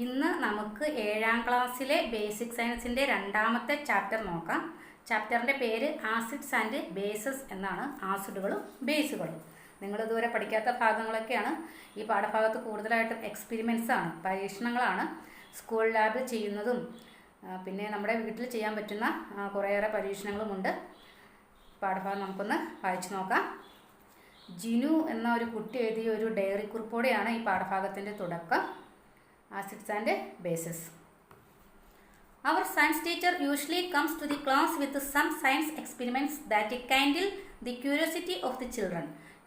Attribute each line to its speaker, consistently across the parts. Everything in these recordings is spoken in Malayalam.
Speaker 1: ഇന്ന് നമുക്ക് 7ാം ക്ലാസ്സിലെ ബേസിക് സയൻസിൻ്റെ രണ്ടാമത്തെ ചാപ്റ്റർ നോക്കാം. ചാപ്റ്ററിൻ്റെ പേര് ആസിഡ്സ് ആൻഡ് ബേസസ് എന്നാണ്. ആസിഡുകളും ബേസുകളും. നിങ്ങൾ ഇതുവരെ പഠിക്കാത്ത ഭാഗങ്ങളൊക്കെയാണ്. ഈ പാഠഭാഗത്ത് കൂടുതലായിട്ടും എക്സ്പെരിമെൻറ്റ്സ് ആണ്, പരീക്ഷണങ്ങളാണ്. സ്കൂൾ ലാബിൽ ചെയ്യുന്നതും പിന്നെ നമ്മുടെ വീട്ടിൽ ചെയ്യാൻ പറ്റുന്ന കുറേയേറെ പരീക്ഷണങ്ങളുമുണ്ട്. പാഠഭാഗം നമുക്കൊന്ന് വായിച്ചു നോക്കാം. ജിനു എന്ന ഒരു കുട്ടി എഴുതിയ ഒരു ഡയറി കുറിപ്പോടെയാണ് ഈ പാഠഭാഗത്തിൻ്റെ തുടക്കം. Acids and bases. Our science teacher usually comes to the class with some science experiments that kindle the curiosity of the children.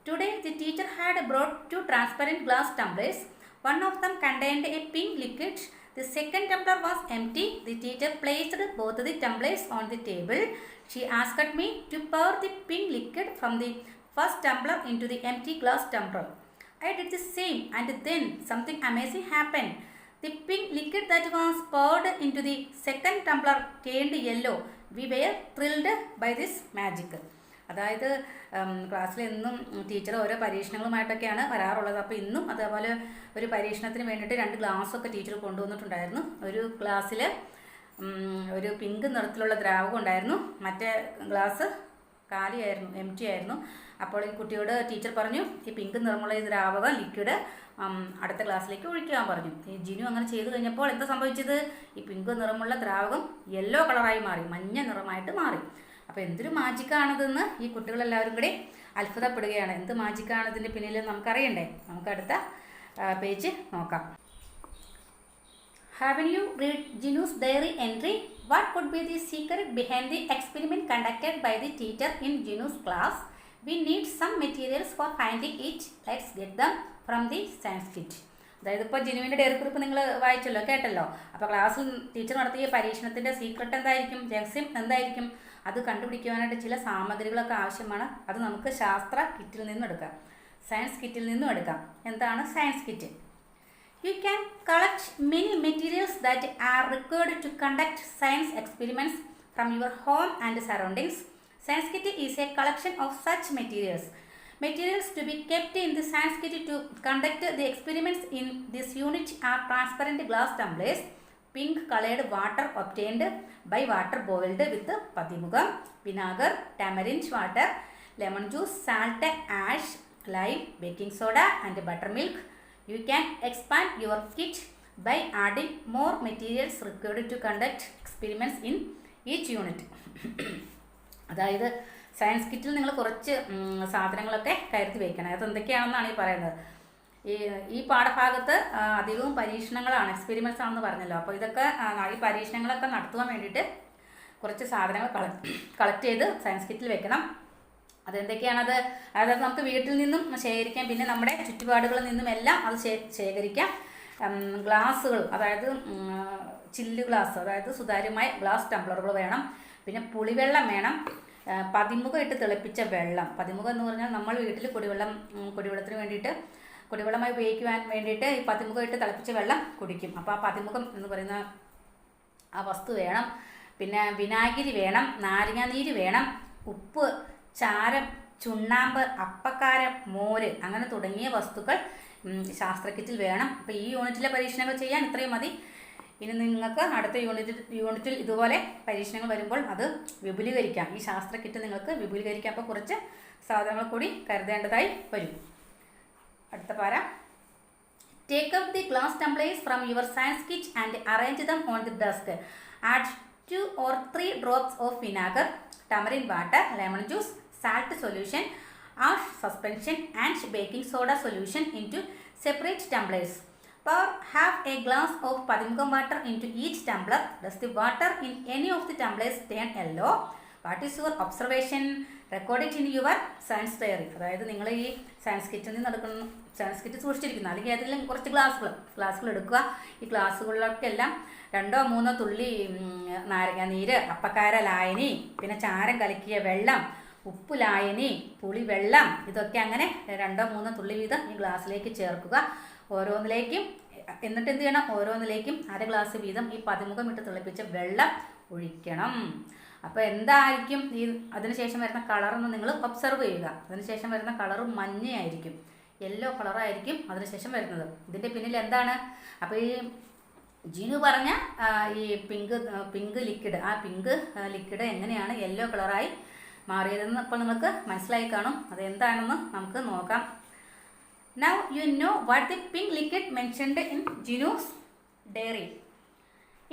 Speaker 1: Today the teacher had brought 2 transparent glass tumblers. One of them contained a pink liquid. The second tumbler was empty. The teacher placed both the tumblers on the table. She asked me to pour the pink liquid from the first tumbler into the empty glass tumbler. I did the same, and then something amazing happened. The pink liquid that was poured into the second tumbler turned yellow. We were thrilled by this magic. അതായത് ക്ലാസ്സിൽ എന്നും ടീച്ചർ ഓരോ പരീക്ഷണങ്ങളുമായിട്ടൊക്കെയാണ് വരാറുള്ളത്. അപ്പോൾ ഇന്നും അതേപോലെ ഒരു പരീക്ഷണത്തിന് വേണ്ടിയിട്ട് 2 ഗ്ലാസ്സൊക്കെ ടീച്ചർ കൊണ്ടുവന്നിട്ടുണ്ടായിരുന്നു. ഒരു ഗ്ലാസ്സിൽ ഒരു പിങ്ക് നിറത്തിലുള്ള ദ്രാവകം ഉണ്ടായിരുന്നു, മറ്റേ ഗ്ലാസ് കാലിയായിരുന്നു, എംറ്റി ആയിരുന്നു. അപ്പോൾ ഈ കുട്ടിയോട് ടീച്ചർ പറഞ്ഞു, ഈ പിങ്ക് നിറമുള്ള ഈ ദ്രാവകം ലിക്വിഡ് അടുത്ത ക്ലാസ്സിലേക്ക് ഒഴിക്കാൻ പറഞ്ഞു. ഈ ജിനു അങ്ങനെ ചെയ്തു കഴിഞ്ഞപ്പോൾ എന്താ സംഭവിച്ചത്? ഈ പിങ്ക് നിറമുള്ള ദ്രാവകം യെല്ലോ കളറായി മാറി, മഞ്ഞ നിറമായിട്ട് മാറി. അപ്പോൾ എന്തൊരു മാജിക്കാണിതെന്ന് ഈ കുട്ടികളെല്ലാവരും കൂടി അത്ഭുതപ്പെടുകയാണ്. എന്ത് മാജിക്കാണ് ഇതിൻ്റെ പിന്നിൽ നമുക്കറിയണ്ടേ? നമുക്ക് അടുത്ത പേജ് നോക്കാം. Haven't you read Jinu's diary entry? What could be the secret behind the experiment conducted by the teacher in Jinu's class? We need some materials for finding it. Let's get them from the science kit. അതായത് ഇപ്പോൾ ജിനുവിൻ്റെ ഡയറി കുറിപ്പ് നിങ്ങൾ വായിച്ചല്ലോ, കേട്ടല്ലോ. അപ്പോൾ ക്ലാസ്സിൽ ടീച്ചർ നടത്തിയ പരീക്ഷണത്തിൻ്റെ സീക്രട്ട് എന്തായിരിക്കും, രഹസ്യം എന്തായിരിക്കും? അത് കണ്ടുപിടിക്കുവാനായിട്ട് ചില സാമഗ്രികളൊക്കെ ആവശ്യമാണ്. അത് നമുക്ക് ശാസ്ത്ര കിറ്റിൽ നിന്നും എടുക്കാം, സയൻസ് കിറ്റിൽ നിന്നും എടുക്കാം. എന്താണ് science kit? You can collect many materials that are required to conduct science experiments from your home and surroundings. Science kit is a collection of such materials. Materials to be kept in the science kit to conduct the experiments in this unit are transparent glass tumblers, pink colored water obtained by water boiled with padimugam, vinegar, tamarind water, lemon juice, salt, ash, lime, baking soda and buttermilk. You can expand your kit by adding more materials required to conduct experiments in each unit. അതായത് സയൻസ് കിറ്റിൽ നിങ്ങൾ കുറച്ച് സാധനങ്ങളൊക്കെ കരുതി വയ്ക്കണം. അത് എന്തൊക്കെയാണെന്നാണ് ഈ പറയുന്നത്. ഈ പാഠഭാഗത്ത് അധികവും പരീക്ഷണങ്ങളാണ്, എക്സ്പെരിമെൻറ്റ്സ് ആണെന്ന് പറഞ്ഞല്ലോ. അപ്പോൾ ഇതൊക്കെ ഈ പരീക്ഷണങ്ങളൊക്കെ നടത്തുവാൻ വേണ്ടിയിട്ട് കുറച്ച് സാധനങ്ങൾ കളക്ട് ചെയ്ത് സയൻസ് കിറ്റിൽ വെക്കണം. അതെന്തൊക്കെയാണത്? അതായത് നമുക്ക് വീട്ടിൽ നിന്നും ശേഖരിക്കാം, പിന്നെ നമ്മുടെ ചുറ്റുപാടുകളിൽ നിന്നും എല്ലാം അത് ശേഖരിക്കാം. ഗ്ലാസ്സുകൾ, അതായത് ചില്ല് ഗ്ലാസ്, അതായത് സുതാര്യമായ ഗ്ലാസ് ടംബ്ലറുകൾ വേണം. പിന്നെ പുളിവെള്ളം വേണം. പതിമുഖം ഇട്ട് തിളപ്പിച്ച വെള്ളം. പതിമുഖം എന്ന് പറഞ്ഞാൽ നമ്മൾ വീട്ടിൽ കുടിവെള്ളത്തിന് വേണ്ടിയിട്ട്, കുടിവെള്ളമായി ഉപയോഗിക്കുവാൻ വേണ്ടിയിട്ട് ഈ പതിമുഖം ഇട്ട് തിളപ്പിച്ച വെള്ളം കുടിക്കും. അപ്പോൾ ആ പതിമുഖം എന്ന് പറയുന്ന ആ വസ്തു വേണം. പിന്നെ വിനാഗിരി വേണം, നാരങ്ങാനീര് വേണം, ഉപ്പ്, ചാരം, ചുണ്ണാമ്പ്, അപ്പക്കാരം, മോര്, അങ്ങനെ തുടങ്ങിയ വസ്തുക്കൾ ശാസ്ത്രക്കിറ്റിൽ വേണം. അപ്പോൾ ഈ യൂണിറ്റിലെ പരീക്ഷണങ്ങൾ ചെയ്യാൻ ഇത്രയും മതി. ഇനി നിങ്ങൾക്ക് അടുത്ത യൂണിറ്റിൽ ഇതുപോലെ പരീക്ഷണങ്ങൾ വരുമ്പോൾ അത് വിപുലീകരിക്കാം. ഈ ശാസ്ത്രക്കിറ്റ് നിങ്ങൾക്ക് വിപുലീകരിക്കാം. അപ്പോൾ കുറച്ച് സാധനങ്ങൾ കൂടി കരുതേണ്ടതായി വരും. അടുത്ത പാര. Take up the glass tumblers from your science kit and arrange them on the desk. Add 2 or 3 drops of vinegar, tamarind water, lemon juice, salt solution, ash suspension and baking soda solution into separate tumblers. Pour half a glass of padimugam water into each tumbler. Does the water in any of the tumblers turn yellow? What is your observation? Record it in your science diary. അതായത് നിങ്ങൾ ഈ സയൻസ് കിറ്റിൽ നിന്ന് എടുക്കുന്ന, സയൻസ് കിറ്റ് സൂക്ഷിച്ചിരിക്കുന്നു, അല്ലെങ്കിൽ ഏതെങ്കിലും കുറച്ച് ഗ്ലാസ്സുകൾ എടുക്കുക. ഈ ഗ്ലാസ്സുകളിലൊക്കെല്ലാം 2-3 തുള്ളി നാരങ്ങാനീര്, അപ്പക്കാര ലായനി, പിന്നെ ചാരം കലക്കിയ വെള്ളം, ഉപ്പ് ലായനി, പുളിവെള്ളം, ഇതൊക്കെ അങ്ങനെ 2-3 തുള്ളി വീതം ഈ ഗ്ലാസ്സിലേക്ക് ചേർക്കുക. ഓരോന്നിലേക്കും എന്നിട്ട് എന്ത് ചെയ്യണം? ഓരോന്നിലേക്കും 1/2 ഗ്ലാസ് വീതം ഈ പതിമുഖം ഇട്ട് തിളപ്പിച്ച വെള്ളം ഒഴിക്കണം. അപ്പോൾ എന്തായിരിക്കും ഈ അതിനുശേഷം വരുന്ന കളറെന്ന് നിങ്ങൾ ഒബ്സർവ് ചെയ്യുക. അതിനുശേഷം വരുന്ന കളറ് മഞ്ഞയായിരിക്കും, യെല്ലോ കളറായിരിക്കും അതിനുശേഷം വരുന്നത്. ഇതിൻ്റെ പിന്നിൽ എന്താണ്? അപ്പോൾ ഈ ജിനു പറഞ്ഞ ഈ പിങ്ക് ലിക്വിഡ്, ആ പിങ്ക് ലിക്വിഡ് എങ്ങനെയാണ് യെല്ലോ കളറായി മാറിയതെന്ന് ഇപ്പോൾ നിങ്ങൾക്ക് മനസ്സിലായി കാണും. അതെന്താണെന്ന് നമുക്ക് നോക്കാം. Now you know what the pink liquid mentioned in Jinu's diary.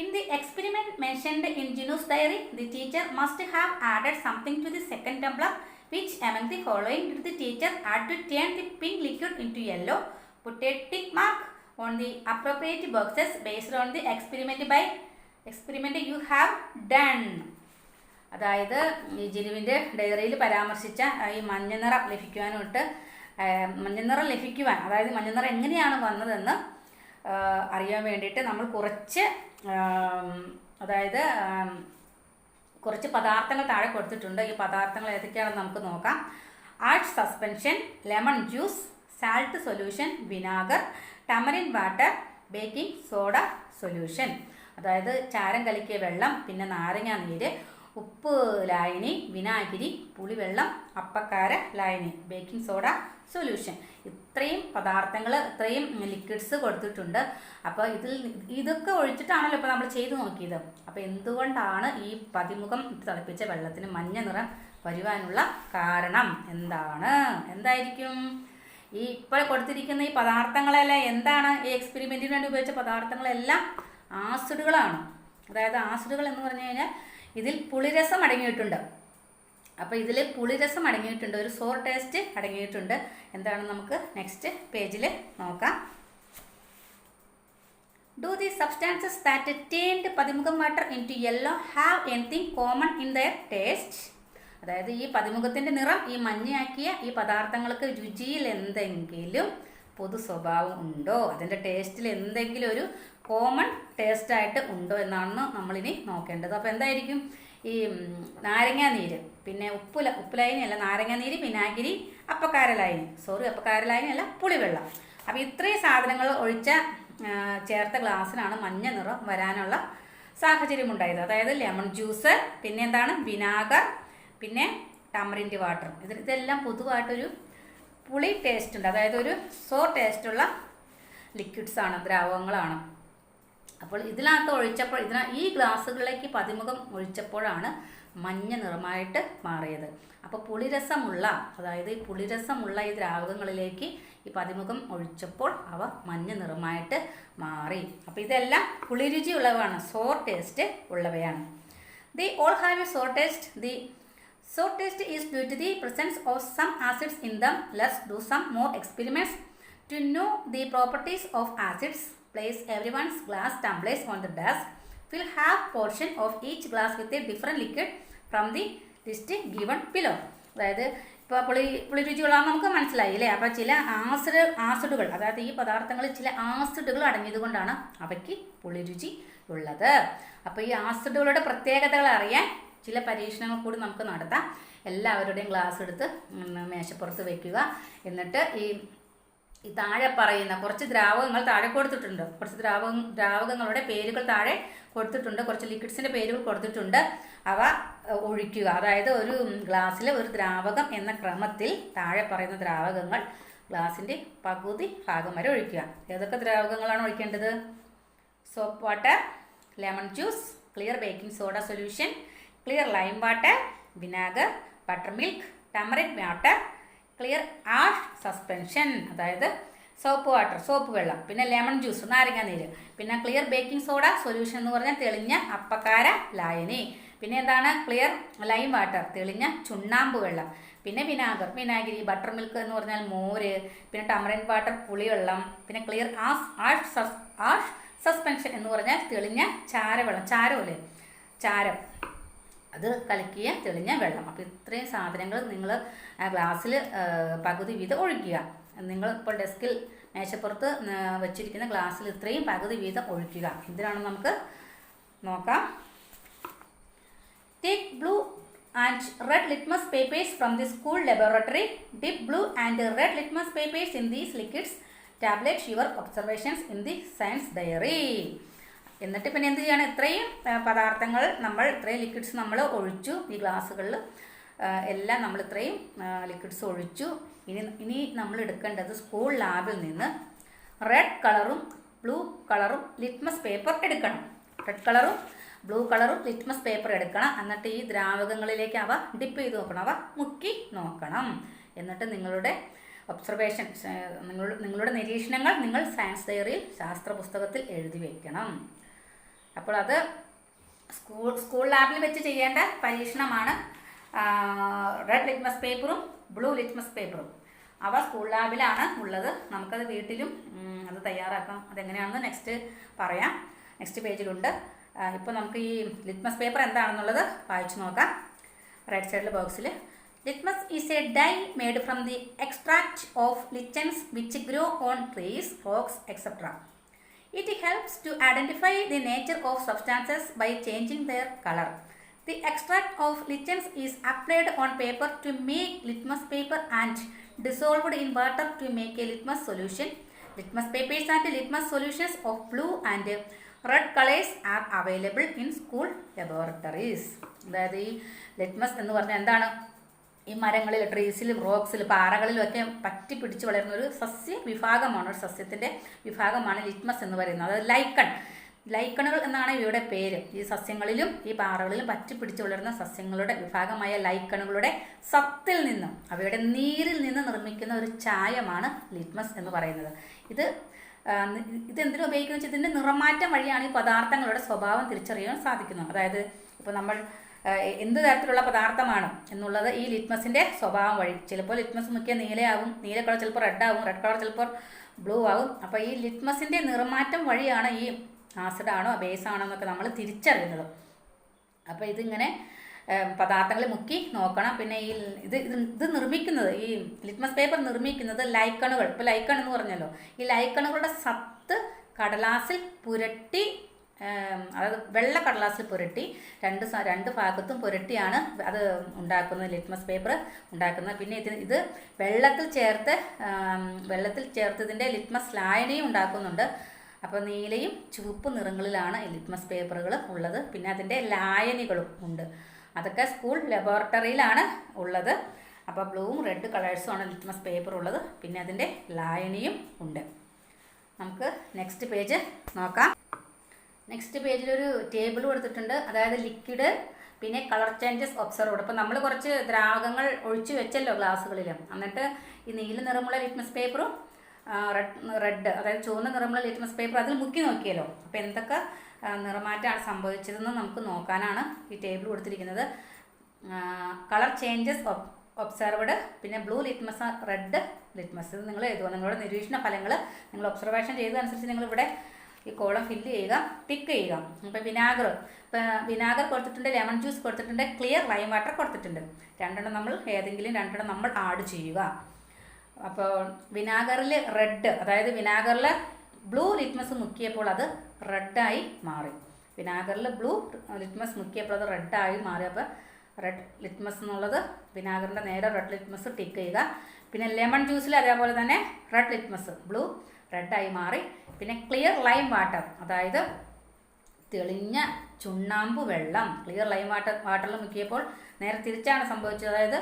Speaker 1: In the experiment mentioned in Jinu's diary, the teacher must have added something to the second tumbler. Which among the following did the teacher add to turn the pink liquid into yellow? Put a tick mark on the appropriate boxes based on the experiment you have done. അതായത് ഈ ജിനുവിൻ്റെ ഡയറിയിൽ പരാമർശിച്ച ഈ മഞ്ഞനിറം ലഭിക്കുവാൻ, അതായത് മഞ്ഞനിറം എങ്ങനെയാണ് വന്നതെന്ന് അറിയാൻ വേണ്ടിയിട്ട് നമ്മൾ കുറച്ച് പദാർത്ഥങ്ങൾ താഴെ കൊടുത്തിട്ടുണ്ട്. ഈ പദാർത്ഥങ്ങൾ ഏതൊക്കെയാണെന്ന് നമുക്ക് നോക്കാം. Ash suspension, lemon juice, salt solution, vinegar, tamarind water, baking soda solution. അതായത് ചാരം കലക്കിയ വെള്ളം, പിന്നെ നാരങ്ങ നീര്, ഉപ്പ് ലായനി, വിനാഗിരി, പുളിവെള്ളം, അപ്പക്കാര ലായനി, ബേക്കിംഗ് സോഡ സൊല്യൂഷൻ. ഇത്രയും പദാർത്ഥങ്ങൾ, ഇത്രയും ലിക്വിഡ്സ് കൊടുത്തിട്ടുണ്ട്. അപ്പോൾ ഇതൊക്കെ ഒഴിച്ചിട്ടാണല്ലോ ഇപ്പോൾ നമ്മൾ ചെയ്തു നോക്കിയത്. അപ്പോൾ എന്തുകൊണ്ടാണ് ഈ പതിമുഖം തിളപ്പിച്ച വെള്ളത്തിന് മഞ്ഞ നിറം വരുവാനുള്ള കാരണം എന്തായിരിക്കും? ഈ ഇപ്പോൾ കൊടുത്തിരിക്കുന്ന ഈ പദാർത്ഥങ്ങളെല്ലാം എന്താണ്? ഈ എക്സ്പെരിമെൻറ്റിന് വേണ്ടി ഉപയോഗിച്ച പദാർത്ഥങ്ങളെല്ലാം ആസിഡുകളാണ്. അതായത് ആസിഡുകൾ എന്ന് പറഞ്ഞു കഴിഞ്ഞാൽ ഇതിൽ പുളിരസം അടങ്ങിയിട്ടുണ്ട്. അപ്പോൾ ഇതിൽ പുളിരസം അടങ്ങിയിട്ടുണ്ട്, ഒരു സോർ ടേസ്റ്റ് അടങ്ങിയിട്ടുണ്ട്. എന്താണെന്ന് നമുക്ക് നെക്സ്റ്റ് പേജിൽ നോക്കാം. Do the substances that turned pathimukham water into yellow have anything common in their taste? അതായത് ഈ പതിമുഖത്തിൻ്റെ നിറം ഈ മഞ്ഞയാക്കിയ ഈ പദാർത്ഥങ്ങൾക്ക് രുചിയിൽ എന്തെങ്കിലും പൊതു സ്വഭാവം ഉണ്ടോ, അതിൻ്റെ ടേസ്റ്റിൽ എന്തെങ്കിലും ഒരു കോമൺ ടേസ്റ്റായിട്ട് ഉണ്ടോ എന്നാണ് നമ്മളിനി നോക്കേണ്ടത്. അപ്പോൾ എന്തായിരിക്കും? ഈ നാരങ്ങ നീര്, പിന്നെ ഉപ്പുലായനി അല്ല, നാരങ്ങ നീര്, വിനാഗിരി, അപ്പക്കാര ലായനി അല്ല, പുളിവെള്ളം. അപ്പോൾ ഇത്രയും സാധനങ്ങൾ ചേർത്ത ഗ്ലാസ്സിനാണ് മഞ്ഞ നിറം വരാനുള്ള സാഹചര്യം ഉണ്ടായത്. അതായത് ലെമൺ ജ്യൂസ്, പിന്നെ എന്താണ്, വിനാഗർ, പിന്നെ ടമറിൻ്റെ വാട്ടർ. ഇതെല്ലാം പൊതുവായിട്ടൊരു പുളി ടേസ്റ്റ് ഉണ്ട്, അതായത് ഒരു സോർ ടേസ്റ്റുള്ള ലിക്വിഡ്സാണ്, ദ്രാവകങ്ങളാണ്. അപ്പോൾ ഇതിനകത്ത് ഈ ഗ്ലാസ്സുകളിലേക്ക് പതിമുഖം ഒഴിച്ചപ്പോഴാണ് മഞ്ഞ നിറമായിട്ട് മാറിയത്. അപ്പോൾ അതായത് ഈ പുളിരസമുള്ള ഈ ദ്രാവകങ്ങളിലേക്ക് ഈ പതിമുഖം ഒഴിച്ചപ്പോൾ അവ മഞ്ഞ നിറമായിട്ട് മാറി. അപ്പോൾ ഇതെല്ലാം പുളിരുചി ഉള്ളവയാണ്, സോർ ടേസ്റ്റ് ഉള്ളവയാണ്. They all have a sour taste. The sour taste is due to the presence of some acids in them. Let's do some more experiments to know the properties of acids. Place everyone's glass tumblers on the desk. Fill half portion of each glass with a different liquid from the list given below. അതായത് ഇപ്പോൾ പുളിരുചികളാണെന്ന് നമുക്ക് മനസ്സിലായി അല്ലേ? അപ്പോൾ ചില ആസിഡുകൾ, അതായത് ഈ പദാർത്ഥങ്ങളിൽ ചില ആസിഡുകൾ അടങ്ങിയതുകൊണ്ടാണ് അവയ്ക്ക് പുളിരുചി ഉള്ളത്. അപ്പോൾ ഈ ആസിഡുകളുടെ പ്രത്യേകതകൾ അറിയാൻ ചില പരീക്ഷണങ്ങൾ കൂടി നമുക്ക് നടത്താം. എല്ലാവരുടെയും ഗ്ലാസ് എടുത്ത് മേശപ്പുറത്ത് വയ്ക്കുക. എന്നിട്ട് ഈ താഴെ പറയുന്ന കുറച്ച് ദ്രാവകങ്ങൾ താഴെ കൊടുത്തിട്ടുണ്ട്. കുറച്ച് ദ്രാവകങ്ങളുടെ പേരുകൾ താഴെ കൊടുത്തിട്ടുണ്ട്, കുറച്ച് ലിക്വിഡ്സിൻ്റെ പേരുകൾ കൊടുത്തിട്ടുണ്ട്. അവ ഒഴിക്കുക. അതായത് ഒരു ഗ്ലാസ്സിൽ ഒരു ദ്രാവകം എന്ന ക്രമത്തിൽ താഴെ പറയുന്ന ദ്രാവകങ്ങൾ ഗ്ലാസിൻ്റെ പകുതി ഭാഗം വരെ ഒഴിക്കുക. ഏതൊക്കെ ദ്രാവകങ്ങളാണ് ഒഴിക്കേണ്ടത്? Soap water, lemon juice, clear baking soda solution, clear lime water, vinegar, buttermilk, tamarind water, clear ash suspension, അതായത് സോപ്പ് വെള്ളം, പിന്നെ ലെമൺ ജ്യൂസ്, നാരങ്ങ നീര്, പിന്നെ ക്ലിയർ ബേക്കിംഗ് സോഡ സൊല്യൂഷൻ എന്ന് പറഞ്ഞാൽ തെളിഞ്ഞ അപ്പക്കാര ലായനി, പിന്നെ എന്താണ് ക്ലിയർ ലൈം വാട്ടർ, തെളിഞ്ഞ ചുണ്ണാമ്പ് വെള്ളം, പിന്നെ വിനാഗിരി, ബട്ടർ മിൽക്ക് എന്ന് പറഞ്ഞാൽ മോര്, പിന്നെ ടമറിൻ വാട്ടർ പുളിവെള്ളം, പിന്നെ ക്ലിയർ ആഷ് സസ്പെൻഷൻ എന്ന് പറഞ്ഞാൽ തെളിഞ്ഞ ചാരവെള്ളം, ചാരം അത് കലക്കിയ തെളിഞ്ഞ വെള്ളം. അപ്പോൾ ഇത്രയും സാധനങ്ങൾ നിങ്ങൾ ആ ഗ്ലാസ്സിൽ പകുതി വീതം ഒഴിക്കുക. നിങ്ങൾ ഇപ്പോൾ ഡെസ്കിൽ മേശപ്പുറത്ത് വെച്ചിരിക്കുന്ന ഗ്ലാസ്സിൽ ഇത്രയും പകുതി വീതം ഒഴിക്കുക. എന്തിനാണെന്ന് നമുക്ക് നോക്കാം. Take blue and red litmus papers from the school laboratory. Dip blue and red litmus papers in these liquids. Tablet your observations in the science diary. എന്നിട്ട് പിന്നെ എന്ത് ചെയ്യണം? ഇത്രയും പദാർത്ഥങ്ങൾ ഇത്രയും ലിക്വിഡ്സ് നമ്മൾ ഒഴിച്ചു. ഈ ഗ്ലാസ്സുകളിൽ എല്ലാം നമ്മൾ ഇത്രയും ലിക്വിഡ്സ് ഒഴിച്ചു. ഇനി നമ്മൾ എടുക്കേണ്ടത് സ്കൂൾ ലാബിൽ നിന്ന് റെഡ് കളറും ബ്ലൂ കളറും ലിറ്റ്മസ് പേപ്പർ എടുക്കണം. റെഡ് കളറും ബ്ലൂ കളറും ലിറ്റ്മസ് പേപ്പർ എടുക്കണം. എന്നിട്ട് ഈ ദ്രാവകങ്ങളിലേക്ക് അവ ഡിപ്പ് ചെയ്ത് നോക്കണം, അവ മുക്കി നോക്കണം. എന്നിട്ട് നിങ്ങളുടെ ഒബ്സർവേഷൻ, നിങ്ങളുടെ നിരീക്ഷണങ്ങൾ നിങ്ങൾ സയൻസ് ഡയറിയിൽ ശാസ്ത്ര പുസ്തകത്തിൽ എഴുതി വയ്ക്കണം. അപ്പോൾ അത് സ്കൂൾ ലാബിൽ വെച്ച് ചെയ്യേണ്ട പരീക്ഷണമാണ്. റെഡ് ലിറ്റ്മസ് പേപ്പറും ബ്ലൂ ലിറ്റ്മസ് പേപ്പറും അവ സ്കൂൾ ലാബിലാണ് ഉള്ളത്. നമുക്കത് വീട്ടിലും അത് തയ്യാറാക്കാം. അതെങ്ങനെയാണെന്ന് നെക്സ്റ്റ് പറയാം, നെക്സ്റ്റ് പേജിലുണ്ട്. ഇപ്പോൾ നമുക്ക് ഈ ലിറ്റ്മസ് പേപ്പർ എന്താണെന്നുള്ളത് വായിച്ചു നോക്കാം. റൈറ്റ് സൈഡിൽ ബോക്സിൽ litmus is a dye made from the extract of lichens which grow on trees, rocks, etc. It helps to identify the nature of substances by changing their color. The extract of lichens is applied on paper to make litmus paper and dissolved in water to make a litmus solution. Litmus papers and litmus solutions of blue and red colors are available in school laboratories. അതായത് ഈ ലിറ്റ്മസ് എന്ന് പറഞ്ഞാൽ എന്താണ്? ഈ മരങ്ങളിൽ, ട്രീസിലും റോക്സിലും പാറകളിലുമൊക്കെ പറ്റി പിടിച്ച് വളരുന്ന ഒരു സസ്യ വിഭാഗമാണ്, ഒരു സസ്യത്തിൻ്റെ വിഭാഗമാണ് ലിറ്റ്മസ് എന്ന് പറയുന്നത്. അതായത് ലൈക്കണുകൾ എന്നാണ് ഇവയുടെ പേര്. ഈ സസ്യങ്ങളിലും ഈ പാറകളിലും പറ്റി പിടിച്ച് വളരുന്ന സസ്യങ്ങളുടെ വിഭാഗമായ ലൈക്കണുകളുടെ സത്തിൽ നിന്നും അവയുടെ നീരിൽ നിന്ന് നിർമ്മിക്കുന്ന ഒരു ചായമാണ് ലിറ്റ്മസ് എന്ന് പറയുന്നത്. ഇതെന്തിനു ഉപയോഗിക്കുന്നത് വെച്ചാൽ ഇതിൻ്റെ നിറമാറ്റം വഴിയാണ് ഈ പദാർത്ഥങ്ങളുടെ സ്വഭാവം തിരിച്ചറിയാൻ സാധിക്കുന്നത്. അതായത് ഇപ്പോൾ നമ്മൾ എന്ത് തരത്തിലുള്ള പദാർത്ഥമാണ് എന്നുള്ളത് ഈ ലിറ്റ്മസിൻ്റെ സ്വഭാവം വഴി. ചിലപ്പോൾ ലിറ്റ്മസ് മുക്കിയ നീലയാവും, നീല കളർ ചിലപ്പോൾ റെഡ് ആവും, റെഡ് കളർ ചിലപ്പോൾ ബ്ലൂ ആവും. അപ്പോൾ ഈ ലിറ്റ്മസിൻ്റെ നിറമാറ്റം വഴിയാണ് ഈ ആസിഡാണോ ബേസ് ആണോ എന്നൊക്കെ നമ്മൾ തിരിച്ചറിയുന്നത്. അപ്പോൾ ഇതിങ്ങനെ പദാർത്ഥങ്ങൾ മുക്കി നോക്കണം. പിന്നെ ഈ ഇത് നിർമ്മിക്കുന്നത്, ഈ ലിറ്റ്മസ് പേപ്പർ നിർമ്മിക്കുന്നത് ലൈക്കണുകൾ, ഇപ്പോൾ ലൈക്കൺ എന്ന് പറഞ്ഞല്ലോ, ഈ ലൈക്കണുകളുടെ സത്ത് കടലാസിൽ പുരട്ടി, അതായത് വെള്ള കടലാസിൽ പുരട്ടി രണ്ട് ഭാഗത്തും പുരട്ടിയാണ് അത് ഉണ്ടാക്കുന്നത്, ലിറ്റ്മസ് പേപ്പർ ഉണ്ടാക്കുന്നത്. പിന്നെ ഇത് വെള്ളത്തിൽ ചേർത്ത് ഇതിൻ്റെ ലിറ്റ്മസ് ലായനിയും ഉണ്ടാക്കുന്നുണ്ട്. അപ്പോൾ നീലയും ചുവപ്പ് നിറങ്ങളിലാണ് ഈ ലിറ്റ്മസ് പേപ്പറുകൾ ഉള്ളത്. പിന്നെ അതിൻ്റെ ലായനികളും ഉണ്ട്. അതൊക്കെ സ്കൂൾ ലബോറട്ടറിയിലാണ് ഉള്ളത്. അപ്പോൾ ബ്ലൂവും റെഡ് കളേഴ്സുമാണ് ലിറ്റ്മസ് പേപ്പർ ഉള്ളത്. പിന്നെ അതിൻ്റെ ലായനിയും ഉണ്ട്. നമുക്ക് നെക്സ്റ്റ് പേജ് നോക്കാം. നെക്സ്റ്റ് പേജിലൊരു ടേബിൾ കൊടുത്തിട്ടുണ്ട്. അതായത് ലിക്വിഡ്, പിന്നെ കളർ ചേഞ്ചസ് ഒബ്സർവ്ഡ്. അപ്പോൾ നമ്മൾ കുറച്ച് ദ്രാവകങ്ങൾ ഒഴിച്ച് വെച്ചല്ലോ ഗ്ലാസ്സുകളിൽ. എന്നിട്ട് ഈ നീല നിറമുള്ള ലിറ്റ്മസ് പേപ്പറും റെഡ് അതായത് ചുവന്ന നിറമുള്ള ലിറ്റ്മസ് പേപ്പർ അതിൽ മുക്കി നോക്കിയല്ലോ. അപ്പോൾ എന്തൊക്കെ നിറമാറ്റമാണ് സംഭവിച്ചതെന്ന് നമുക്ക് നോക്കാനാണ് ഈ ടേബിൾ കൊടുത്തിരിക്കുന്നത്. കളർ ചേഞ്ചസ് ഒബ്സർവ്ഡ്, പിന്നെ ബ്ലൂ ലിറ്റ്മസ്, റെഡ് ലിറ്റ്മസ്. ഇത് നിങ്ങൾ എഴുതുക. നിങ്ങളുടെ നിരീക്ഷണ ഫലങ്ങൾ നിങ്ങൾ ഒബ്സർവേഷൻ ചെയ്തതനുസരിച്ച് നിങ്ങളിവിടെ ഈ കോളം ഫില്ല് ചെയ്യുക, ടിക്ക് ചെയ്യുക. ഇപ്പോൾ വിനാഗർ കൊടുത്തിട്ടുണ്ട്, ലെമൺ ജ്യൂസ് കൊടുത്തിട്ടുണ്ട്, ക്ലിയർ ലൈം വാട്ടർ കൊടുത്തിട്ടുണ്ട്. ഏതെങ്കിലും രണ്ടെണ്ണം നമ്മൾ ആഡ് ചെയ്യുക. അപ്പോൾ വിനാഗറിൽ റെഡ്, അതായത് വിനാഗറിൽ ബ്ലൂ ലിറ്റ്മസ് മുക്കിയപ്പോൾ അത് റെഡായി മാറി. വിനാഗറിൽ ബ്ലൂ ലിറ്റ്മസ് മുക്കിയപ്പോൾ അത് റെഡായി മാറി. അപ്പോൾ റെഡ് ലിറ്റ്മസ് എന്നുള്ളത് വിനാഗറിൻ്റെ നേരെ റെഡ് ലിറ്റ്മസ് ടിക്ക് ചെയ്യുക. പിന്നെ ലെമൺ ജ്യൂസിൽ അതേപോലെ തന്നെ റെഡ് ലിറ്റ്മസ് ബ്ലൂ റെഡായി മാറി. പിന്നെ ക്ലിയർ ലൈം വാട്ടർ, അതായത് തെളിഞ്ഞ ചുണ്ണാമ്പ് വെള്ളം, ക്ലിയർ ലൈം വാട്ടറിൽ മുക്കിയപ്പോൾ നേരെ തിരിച്ചാണ് സംഭവിച്ചത്. അതായത്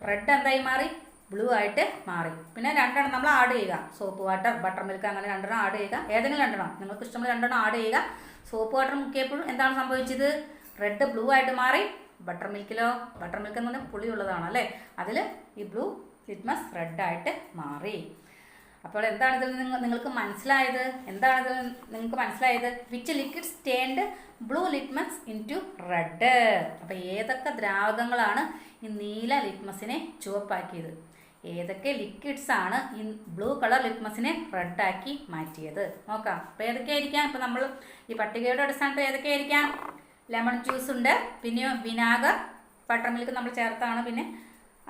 Speaker 1: റെഡ് എന്തായി മാറി? ബ്ലൂ ആയിട്ട് മാറി. പിന്നെ രണ്ടെണ്ണം നമ്മൾ ആഡ് ചെയ്യുക, സോപ്പ് വാട്ടർ, ബട്ടർ മിൽക്ക്, അങ്ങനെ രണ്ടെണ്ണം ആഡ് ചെയ്യുക. ഏതെങ്കിലും രണ്ടെണ്ണം, നിങ്ങൾക്ക് ഇഷ്ടമുള്ള രണ്ടെണ്ണം ആഡ് ചെയ്യുക. സോപ്പ് വാട്ടർ മുക്കിയപ്പോഴും എന്താണ് സംഭവിച്ചത്? റെഡ് ബ്ലൂ ആയിട്ട് മാറി. ബട്ടർ മിൽക്ക് എന്ന് പറഞ്ഞാൽ പുളിയുള്ളതാണ് അല്ലേ, അതിൽ ഈ ബ്ലൂ ലിറ്റ്മസ് റെഡായിട്ട് മാറി. അപ്പോൾ എന്താണ് ഇതിൽ നിങ്ങൾക്ക് മനസ്സിലായത്? Which liquids turned blue litmus into red. അപ്പോൾ ഏതൊക്കെ ദ്രാവകങ്ങളാണ് ഈ നീല ലിറ്റ്മസിനെ ചുവപ്പാക്കിയത്? ഏതൊക്കെ ലിക്വിഡ്സ് ആണ് ഈ ബ്ലൂ കളർ ലിറ്റ്മസിനെ റെഡാക്കി മാറ്റിയത്? നോക്കാം. അപ്പോൾ ഏതൊക്കെയായിരിക്കാം? ഇപ്പോൾ നമ്മൾ ഈ പട്ടികയുടെ അടിസ്ഥാനത്തിൽ ഏതൊക്കെയായിരിക്കാം? ലെമൺ ജ്യൂസ് ഉണ്ട്, പിന്നെ വിനാഗർ, ബട്ടർ മിൽക്ക് നമ്മൾ ചേർത്താണ്, പിന്നെ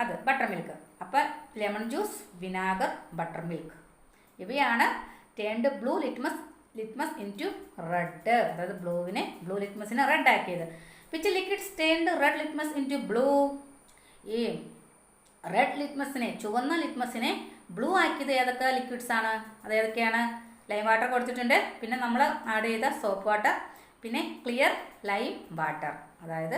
Speaker 1: അത് ബട്ടർ മിൽക്ക്. അപ്പോൾ lemon juice, vinegar, buttermilk ഇവയാണ് turned blue litmus into red. അതായത് ബ്ലൂ ലിറ്റ്മസിനെ റെഡ് ആക്കിയത്. Which liquids turned red litmus into blue. ഈ റെഡ് ലിറ്റ്മസിനെ, ചുവന്ന ലിറ്റ്മസിനെ ബ്ലൂ ആക്കിയത് ഏതൊക്കെ ലിക്വിഡ്സ് ആണ്? അതേതൊക്കെയാണ്? ലൈം വാട്ടർ കൊടുത്തിട്ടുണ്ട്, പിന്നെ നമ്മൾ ആഡ് ചെയ്ത സോപ്പ് വാട്ടർ, പിന്നെ ക്ലിയർ ലൈം വാട്ടർ, അതായത്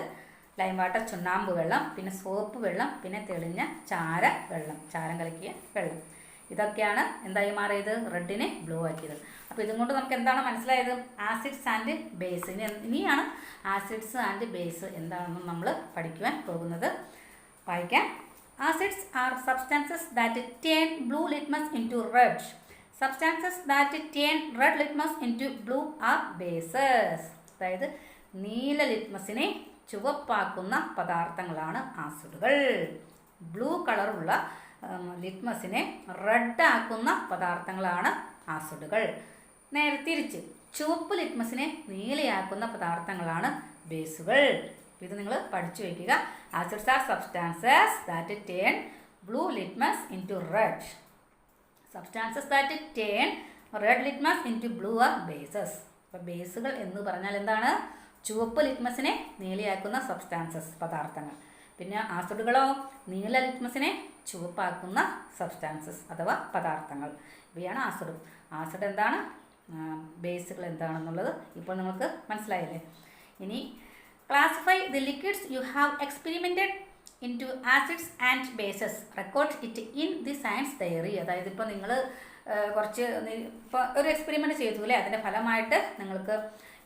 Speaker 1: ലൈം വാട്ടർ ചുണ്ണാമ്പ് വെള്ളം, പിന്നെ സോപ്പ് വെള്ളം, പിന്നെ തെളിഞ്ഞ ചാരം കലക്കിയ വെള്ളം. ഇതൊക്കെയാണ് എന്തായി മാറിയത്, റെഡിനെ ബ്ലൂ ആക്കിയത്. അപ്പോൾ ഇതും കൊണ്ട് നമുക്ക് എന്താണ് മനസ്സിലായത്, ആസിഡ്സ് ആൻഡ് ബേസ്. ഇനിയാണ് ആസിഡ്സ് ആൻഡ് ബേസ് എന്താണെന്ന് നമ്മൾ പഠിക്കുവാൻ പോകുന്നത്. വായിക്കാം. Acids are substances that turn blue litmus into red. Substances that turn red litmus into blue are bases. അതായത് നീല ലിറ്റ്മസിനെ ചുവപ്പാക്കുന്ന പദാർത്ഥങ്ങളാണ് ആസിഡുകൾ. ബ്ലൂ കളറുള്ള ലിറ്റ്മസിനെ റെഡ് ആക്കുന്ന പദാർത്ഥങ്ങളാണ് ആസിഡുകൾ. നേരെ തിരിച്ച് ചുവപ്പ് ലിറ്റ്മസിനെ നീലയാക്കുന്ന പദാർത്ഥങ്ങളാണ് ബേസുകൾ. ഇത് നിങ്ങൾ പഠിച്ചു വയ്ക്കുക. Acids are substances that turn blue litmus into red. Substances that turn red litmus into blue are bases. അപ്പോൾ ബേസുകൾ എന്ന് പറഞ്ഞാൽ എന്താണ്, ചുവപ്പ് ലിറ്റ്മസിനെ നീലയാക്കുന്ന സബ്സ്റ്റാൻസസ് പദാർത്ഥങ്ങൾ. പിന്നെ ആസിഡുകളോ നീല ലിറ്റ്മസിനെ ചുവപ്പാക്കുന്ന സബ്സ്റ്റാൻസസ് അഥവാ പദാർത്ഥങ്ങൾ. ഇവയാണ് ആസിഡ്. ആസിഡ് എന്താണ്, ബേസുകൾ എന്താണെന്നുള്ളത് ഇപ്പോൾ നമുക്ക് മനസ്സിലായില്ലേ. ഇനി classify the liquids you have experimented into acids and bases. Record it in the science diary. അതായത് ഇപ്പോൾ നിങ്ങൾ ഇപ്പോൾ ഒരു എക്സ്പെരിമെൻറ്റ് ചെയ്തു അല്ലേ, അതിൻ്റെ ഫലമായിട്ട് നിങ്ങൾക്ക്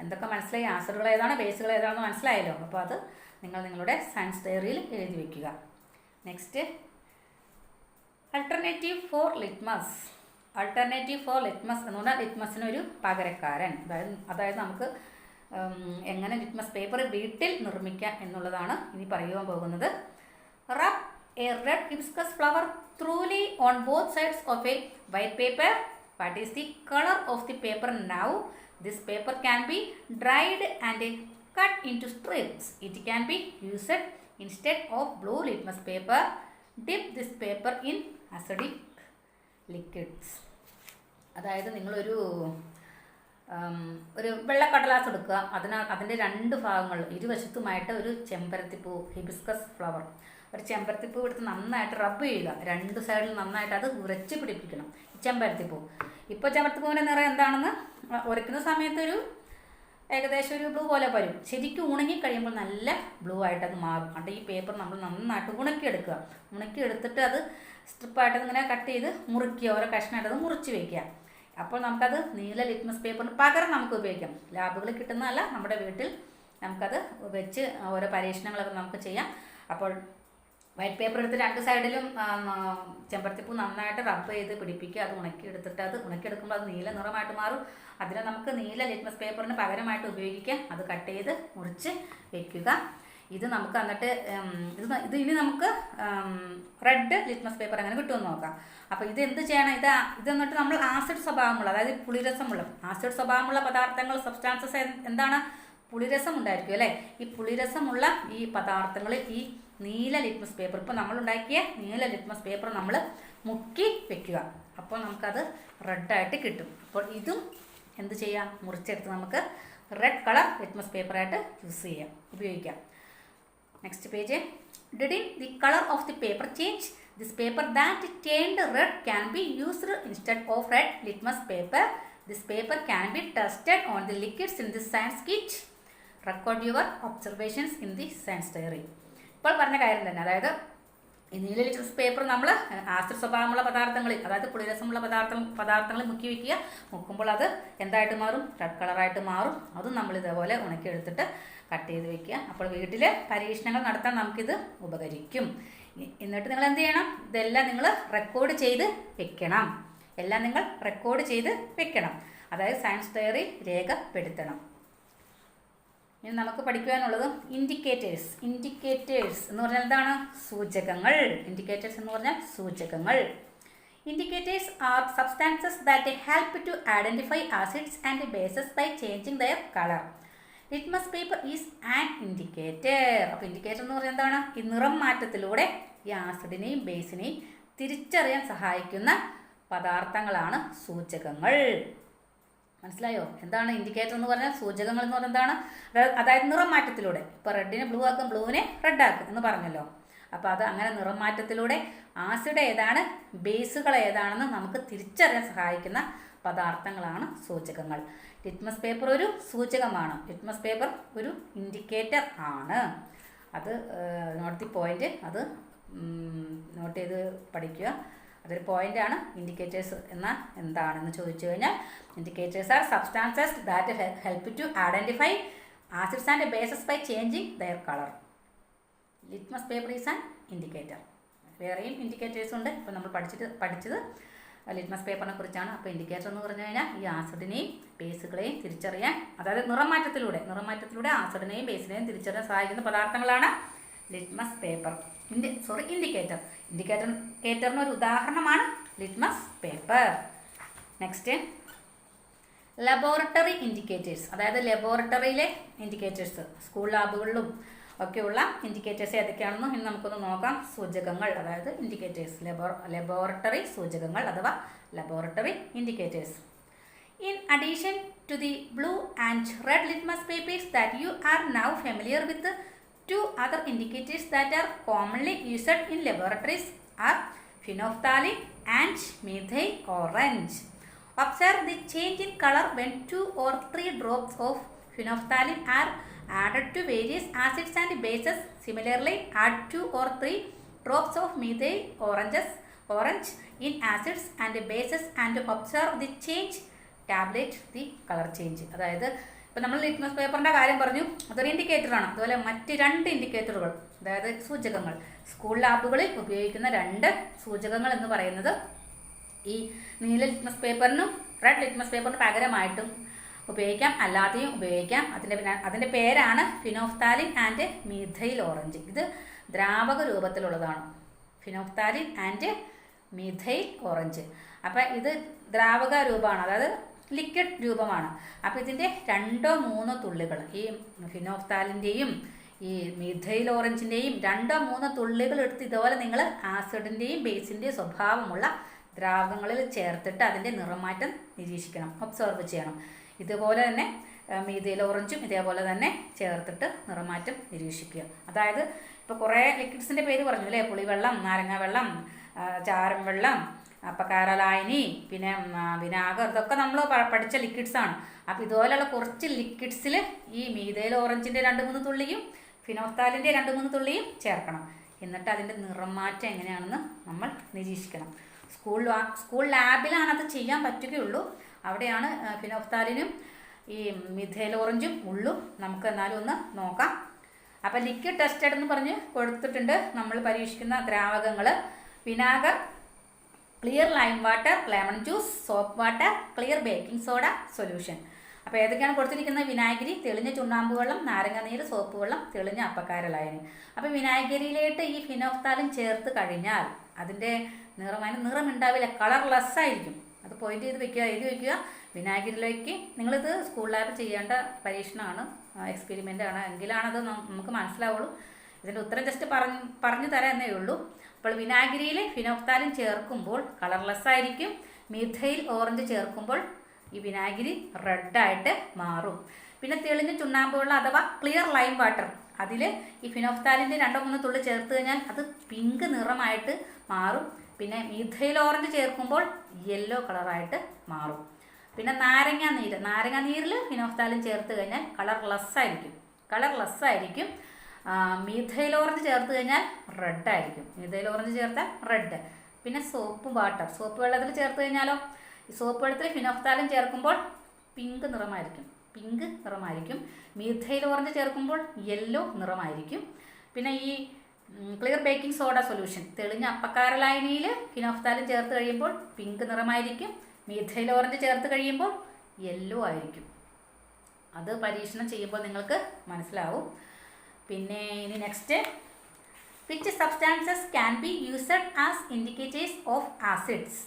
Speaker 1: എന്തൊക്കെ മനസ്സിലായി, ആസിഡുകൾ ഏതാണ് ബേസുകൾ ഏതാണെന്ന് മനസ്സിലായല്ലോ. അപ്പോൾ അത് നിങ്ങൾ നിങ്ങളുടെ സയൻസ് ഡയറിയിൽ എഴുതി വയ്ക്കുക. Next, alternative for litmus. Alternative for litmus എന്ന് പറഞ്ഞാൽ ലിറ്റ്മസിനൊരു പകരക്കാരൻ. അതായത് നമുക്ക് എങ്ങനെ ലിറ്റ്മസ് പേപ്പർ വീട്ടിൽ നിർമ്മിക്കാം എന്നുള്ളതാണ് ഇനി പറയുവാൻ പോകുന്നത്. Rub a red hibiscus flower thoroughly on both sides of a white paper. What is the colour of the paper now? This paper can be dried and cut into strips. It can be used instead of blue litmus paper. Dip this paper in acidic liquids. അതായത് നിങ്ങളൊരു വെള്ളക്കടലാസ് എടുക്കുക, അതിൻ്റെ രണ്ട് ഭാഗങ്ങൾ ഇരുവശത്തുമായിട്ട് ഒരു ചെമ്പരത്തിപ്പൂ, ഹിബിസ്കസ് ഫ്ലവർ, ഒരു ചെമ്പരത്തിപ്പൂ എടുത്ത് നന്നായിട്ട് റബ്ബ് ചെയ്യുക. രണ്ട് സൈഡിൽ നന്നായിട്ട് അത് ഉരച്ച് പിടിപ്പിക്കണം ചെമ്പരത്തിപ്പൂ. ഇപ്പോൾ ചെമ്പരത്തിപ്പൂവിൻ്റെ നിറം എന്താണെന്ന് ഉരയ്ക്കുന്ന സമയത്തൊരു ഏകദേശം ഒരു ബ്ലൂ പോലെ വരും. ശരിക്കും ഉണങ്ങിക്കഴിയുമ്പോൾ നല്ല ബ്ലൂ ആയിട്ട് അത് മാറും. അതുകൊണ്ട് ഈ പേപ്പർ നമ്മൾ നന്നായിട്ട് ഉണക്കിയെടുക്കുക. ഉണക്കിയെടുത്തിട്ട് അത് സ്ട്രിപ്പായിട്ട് ഇങ്ങനെ കട്ട് ചെയ്ത് മുറിക്കുക, ഓരോ കഷ്ണമായിട്ട് അത് മുറിച്ച് വയ്ക്കുക. അപ്പോൾ നമുക്കത് നീല ലിറ്റ്മസ് പേപ്പറിന് പകരം നമുക്ക് ഉപയോഗിക്കാം. ലാബുകളിൽ കിട്ടുന്നതല്ല, നമ്മുടെ വീട്ടിൽ നമുക്കത് വെച്ച് ഓരോ പരീക്ഷണങ്ങളൊക്കെ നമുക്ക് ചെയ്യാം. അപ്പോൾ വൈറ്റ് പേപ്പർ എടുത്ത് രണ്ട് സൈഡിലും ചെമ്പരത്തിപ്പൂ നന്നായിട്ട് റബ്ബ് ചെയ്ത് പിടിപ്പിക്കുക. അത് ഉണക്കിയെടുത്തിട്ട് അത് ഉണക്കിയെടുക്കുമ്പോൾ അത് നീല നിറമായിട്ട് മാറും. അതിനെ നമുക്ക് നീല ലിറ്റ്മസ് പേപ്പറിന് പകരമായിട്ട് ഉപയോഗിക്കാം. അത് കട്ട് ചെയ്ത് മുറിച്ച് വെക്കുക. ഇത് നമുക്ക് എന്നിട്ട് ഇത് ഇനി നമുക്ക് റെഡ് ലിറ്റ്മസ് പേപ്പർ അങ്ങനെ കിട്ടുമെന്ന് നോക്കാം. അപ്പോൾ ഇത് എന്ത് ചെയ്യണം, ഇത് എന്നിട്ട് നമ്മൾ ആസിഡ് സ്വഭാവമുള്ള, അതായത് പുളിരസമുള്ള ആസിഡ് സ്വഭാവമുള്ള പദാർത്ഥങ്ങൾ സബ്സ്റ്റാൻസസ് എന്താണ്, പുളിരസം ഉണ്ടായിരിക്കും അല്ലേ. ഈ പുളിരസമുള്ള ഈ പദാർത്ഥങ്ങളിൽ ഈ നീല ലിറ്റ്മസ് പേപ്പർ, ഇപ്പോൾ നമ്മളുണ്ടാക്കിയ നീല ലിറ്റ്മസ് പേപ്പർ നമ്മൾ മുക്കി വെക്കുക. അപ്പോൾ നമുക്കത് റെഡായിട്ട് കിട്ടും. അപ്പോൾ ഇതും എന്ത് ചെയ്യാം, മുറിച്ചെടുത്ത് നമുക്ക് റെഡ് കളർ ലിറ്റ്മസ് പേപ്പറായിട്ട് യൂസ് ചെയ്യാം, ഉപയോഗിക്കാം. Next page. Didn't the color of the paper change? This paper that turned red can be used instead of red litmus paper. This paper can be tested on the liquids in the science kit. Record your observations in the science diary. ഇപ്പോൾ പറഞ്ഞ കാര്യം തന്നെ, അതായത് ഈ നീല ലിറ്റ്മസ് പേപ്പർ നമ്മൾ ആസിഡ് സ്വഭാവമുള്ള പദാർത്ഥങ്ങളിൽ, അതായത് പുളിരസമുള്ള പദാർത്ഥങ്ങൾ മുക്കി വയ്ക്കുക. മുക്കുമ്പോൾ അത് എന്തായിട്ട് മാറും, റെഡ് കളറായിട്ട് മാറും. അതും നമ്മൾ ഇതേപോലെ ഉണക്കിയെടുത്തിട്ട് കട്ട് ചെയ്ത് വെക്കുക. അപ്പോൾ വീട്ടിൽ പരീക്ഷണങ്ങൾ നടത്താൻ നമുക്കിത് ഉപകരിക്കും. എന്നിട്ട് നിങ്ങൾ എന്ത് ചെയ്യണം, ഇതെല്ലാം നിങ്ങൾ റെക്കോർഡ് ചെയ്ത് വെക്കണം. എല്ലാം നിങ്ങൾ റെക്കോർഡ് ചെയ്ത് വെക്കണം, അതായത് സയൻസ് ഡയറി രേഖപ്പെടുത്തണം. ഇനി നമുക്ക് പഠിക്കുവാനുള്ളത് ഇൻഡിക്കേറ്റേഴ്സ്. ഇൻഡിക്കേറ്റേഴ്സ് എന്ന് പറഞ്ഞാൽ എന്താണ്, സൂചകങ്ങൾ. ഇൻഡിക്കേറ്റേഴ്സ് എന്ന് പറഞ്ഞാൽ സൂചകങ്ങൾ. Indicators are substances that help to identify acids and bases by changing their colour. Litmus paper is an indicator. അപ്പോൾ ഇൻഡിക്കേറ്റർ എന്ന് പറഞ്ഞാൽ എന്താണ്, ഈ നിറം മാറ്റത്തിലൂടെ ഈ ആസിഡിനെയും ബേസിനെയും തിരിച്ചറിയാൻ സഹായിക്കുന്ന പദാർത്ഥങ്ങളാണ് സൂചകങ്ങൾ. മനസ്സിലായോ? എന്താണ് ഇൻഡിക്കേറ്റർ എന്ന് പറഞ്ഞാൽ, സൂചകങ്ങൾ എന്ന് പറഞ്ഞാൽ എന്താണ്, അതായത് നിറം മാറ്റത്തിലൂടെ. ഇപ്പോൾ റെഡിനെ ബ്ലൂ ആക്കും, ബ്ലൂവിനെ റെഡ് ആക്കും എന്ന് പറഞ്ഞല്ലോ. അപ്പോൾ അത് അങ്ങനെ നിറം മാറ്റത്തിലൂടെ ആസിഡ് ഏതാണ്, ബേസുകൾ ഏതാണെന്ന് നമുക്ക് തിരിച്ചറിയാൻ സഹായിക്കുന്ന പദാർത്ഥങ്ങളാണ് സൂചകങ്ങൾ. ലിറ്റ്മസ് പേപ്പർ ഒരു സൂചകമാണ്. ലിറ്റ്മസ് പേപ്പർ ഒരു ഇൻഡിക്കേറ്റർ ആണ്. അത് നോട്ട് ദി പോയിന്റ്, അത് നോട്ട് ചെയ്ത് പഠിക്കുക. അതൊരു പോയിൻ്റാണ്. ഇൻഡിക്കേറ്റേഴ്സ് എന്നാൽ എന്താണെന്ന് ചോദിച്ചു കഴിഞ്ഞാൽ indicators are substances that help to identify acids and bases by changing their colour. Litmus paper is an indicator. വേറെയും ഇൻഡിക്കേറ്റേഴ്സ് ഉണ്ട്. ഇപ്പോൾ നമ്മൾ പഠിച്ചത് ലിറ്റ്മസ് പേപ്പറിനെ കുറിച്ചാണ്. അപ്പോൾ ഇൻഡിക്കേറ്റർ എന്ന് പറഞ്ഞു കഴിഞ്ഞാൽ ഈ ആസിഡിനെയും ബേസുകളെയും തിരിച്ചറിയാൻ, അതായത് നിറമാറ്റത്തിലൂടെ ആസിഡിനെയും ബേസിനെയും തിരിച്ചറിയാൻ സഹായിക്കുന്ന പദാർത്ഥങ്ങളാണ് ലിറ്റ്മസ് പേപ്പർ. ഇൻഡിക്കേറ്റർ. ഇൻഡിക്കേറ്ററിന് ഒരു ഉദാഹരണമാണ് litmus paper. Next laboratory indicators, അതായത് ലബോറട്ടറിയിലെ ഇൻഡിക്കേറ്റേഴ്സ്, സ്കൂൾ ലാബുകളിലും ഒക്കെയുള്ള ഇൻഡിക്കേറ്റേഴ്സ് ഏതൊക്കെയാണെന്ന് ഇനി നമുക്കൊന്ന് നോക്കാം. സൂചകങ്ങൾ, അതായത് ഇൻഡിക്കേറ്റേഴ്സ്, ലബോറട്ടറി സൂചകങ്ങൾ അഥവാ laboratory indicators. In addition to the blue and red litmus papers that you are now familiar with, two other indicators that are commonly used in laboratories are phenolphthalein and methyl orange. Observe the change in color when 2 or 3 drops of phenolphthalein are added to various acids and bases. Similarly, add 2 or 3 drops of methyl orange in acids and bases and observe the change. Tablet the colour change. അതായത് ഇപ്പോൾ നമ്മൾ ലിറ്റ്മസ് പേപ്പറിൻ്റെ കാര്യം പറഞ്ഞു, അതൊരു ഇൻഡിക്കേറ്ററാണ്. അതുപോലെ മറ്റ് 2 ഇൻഡിക്കേറ്ററുകൾ, അതായത് സൂചകങ്ങൾ, സ്കൂൾ ലാബുകളിൽ ഉപയോഗിക്കുന്ന 2 സൂചകങ്ങൾ എന്ന് പറയുന്നത് ഈ നീല ലിറ്റ്മസ് പേപ്പറിനും റെഡ് ലിറ്റ്മസ് പേപ്പറിന് പകരമായിട്ടും ഉപയോഗിക്കാം, അല്ലാതെയും ഉപയോഗിക്കാം. അതിൻ്റെ പേരാണ് ഫിനോഫ്താലിൻ ആൻഡ് മീഥൈൽ ഓറഞ്ച്. ഇത് ദ്രാവക രൂപത്തിലുള്ളതാണ്, ഫിനോഫ്താലിൻ ആൻഡ് മീഥൈൽ ഓറഞ്ച്. അപ്പം ഇത് ദ്രാവക രൂപമാണ്, അതായത് ലിക്വിഡ് രൂപമാണ്. അപ്പോൾ ഇതിൻ്റെ 2-3 തുള്ളികൾ, ഈ ഫിനോഫ്താലിൻ്റെയും ഈ മീഥൈൽ ഓറഞ്ചിൻ്റെയും 2-3 തുള്ളികൾ എടുത്ത് ഇതുപോലെ നിങ്ങൾ ആസിഡിൻ്റെയും ബേസിൻ്റെയും സ്വഭാവമുള്ള ദ്രാവകങ്ങളിൽ ചേർത്തിട്ട് അതിൻ്റെ നിറമാറ്റം നിരീക്ഷിക്കണം, ഒബ്സർവ് ചെയ്യണം. ഇതുപോലെ തന്നെ മീഥൈൽ ഓറഞ്ചും ഇതേപോലെ തന്നെ ചേർത്തിട്ട് നിറമാറ്റം നിരീക്ഷിക്കുക. അതായത് ഇപ്പോൾ കുറേ ലിക്വിഡ്സിൻ്റെ പേര് പറഞ്ഞു അല്ലേ, പുളിവെള്ളം, നാരങ്ങ വെള്ളം, ചാരം വെള്ളം, അപ്പക്കാരലായനി, പിന്നെ വിനാഗർ, ഇതൊക്കെ നമ്മൾ പഠിച്ച ലിക്വിഡ്സാണ്. അപ്പോൾ ഇതുപോലെയുള്ള കുറച്ച് ലിക്വിഡ്സിൽ ഈ മീഥൈൽ ഓറഞ്ചിൻ്റെ 2-3 തുള്ളിയും ഫിനോഫ്താലിൻ്റെ 2-3 തുള്ളിയും ചേർക്കണം. എന്നിട്ട് അതിൻ്റെ നിറമാറ്റം എങ്ങനെയാണെന്ന് നമ്മൾ നിരീക്ഷിക്കണം. സ്കൂൾ ലാബിലാണത് ചെയ്യാൻ പറ്റുകയുള്ളൂ. അവിടെയാണ് ഫിനോഫ്താലിനും ഈ മീഥൈൽ ഓറഞ്ചും ഉള്ളൂ. നമുക്ക് എന്നാലും ഒന്ന് നോക്കാം. അപ്പോൾ ലിക്വിഡ് ടെസ്റ്റഡ് എന്ന് പറഞ്ഞ് കൊടുത്തിട്ടുണ്ട്. നമ്മൾ പരീക്ഷിക്കുന്ന ദ്രാവകങ്ങൾ vinegar, clear lime water, lemon juice, soap water, clear baking soda solution. അപ്പോൾ ഏതൊക്കെയാണ് കൊടുത്തിരിക്കുന്നത്? വിനാഗിരി, തെളിഞ്ഞ ചുണ്ണാമ്പ് വെള്ളം, നാരങ്ങാനീര്, സോപ്പ് വെള്ളം, തെളിഞ്ഞ അപ്പക്കാരലായനി. അപ്പോൾ വിനാഗിരിയിലേക്ക് ഈ ഫിനോഫ്താലിൻ ചേർത്ത് കഴിഞ്ഞാൽ അതിൻ്റെ നിറം ഉണ്ടാവില്ല, കളർലെസ് ആയിരിക്കും. അത് പോയിന്റ് ചെയ്ത് വെക്കുക, എഴുതി വെക്കുക. വിനാഗിരിയിലേക്ക് നിങ്ങളിത് സ്കൂൾ ലാബിൽ ചെയ്യേണ്ട പരീക്ഷണമാണ്, എക്സ്പെരിമെൻ്റ് ആണ്, എങ്കിലാണത് നമുക്ക് മനസ്സിലാവുള്ളൂ. ഇതിൻ്റെ ഉത്തരം ജസ്റ്റ് പറഞ്ഞു തരാമെന്നേ ഉള്ളൂ. അപ്പോൾ വിനാഗിരിയിൽ ഫിനോഫ്താലിൻ ചേർക്കുമ്പോൾ കളർലെസ് ആയിരിക്കും. മീഥൈൽ ഓറഞ്ച് ചേർക്കുമ്പോൾ ഈ വിനാഗിരി റെഡായിട്ട് മാറും. പിന്നെ തെളിഞ്ഞ ചുണ്ണാമ്പ് വെള്ളം അഥവാ ക്ലിയർ ലൈം വാട്ടർ, അതിൽ ഈ ഫിനോഫ്താലിൻ്റെ 2-3 തുള്ളി ചേർത്ത് കഴിഞ്ഞാൽ അത് പിങ്ക് നിറമായിട്ട് മാറും. പിന്നെ മീഥൈൽ ഓറഞ്ച് ചേർക്കുമ്പോൾ യെല്ലോ കളറായിട്ട് മാറും. പിന്നെ നാരങ്ങാനീരിൽ ഫിനോഫ്താലിൻ ചേർത്ത് കഴിഞ്ഞാൽ കളർലെസ് ആയിരിക്കും. മീഥൈൽ ഓറഞ്ച് ചേർത്ത് കഴിഞ്ഞാൽ റെഡായിരിക്കും. മീഥൈൽ ഓറഞ്ച് ചേർത്താൽ റെഡ്. പിന്നെ സോപ്പ് വെള്ളത്തിൽ ചേർത്ത് കഴിഞ്ഞാലോ, ഈ സോപ്പ് വെള്ളത്തിൽ ഫിനോഫ്താലിൻ ചേർക്കുമ്പോൾ പിങ്ക് നിറമായിരിക്കും. മീഥൈൽ ഓറഞ്ച് ചേർക്കുമ്പോൾ യെല്ലോ നിറമായിരിക്കും. പിന്നെ ഈ ക്ലിയർ ബേക്കിംഗ് സോഡ സൊല്യൂഷൻ, തെളിഞ്ഞ അപ്പക്കാരലായനിയിൽ ഫിനോഫ്താലിൻ ചേർത്ത് കഴിയുമ്പോൾ പിങ്ക് നിറമായിരിക്കും. മീഥൈൽ ഓറഞ്ച് ചേർത്ത് കഴിയുമ്പോൾ യെല്ലോ ആയിരിക്കും. അത് പരീക്ഷണം ചെയ്യുമ്പോൾ നിങ്ങൾക്ക് മനസ്സിലാവും. പിന്നെ ഇനി next, which substances can be used as indicators of acids,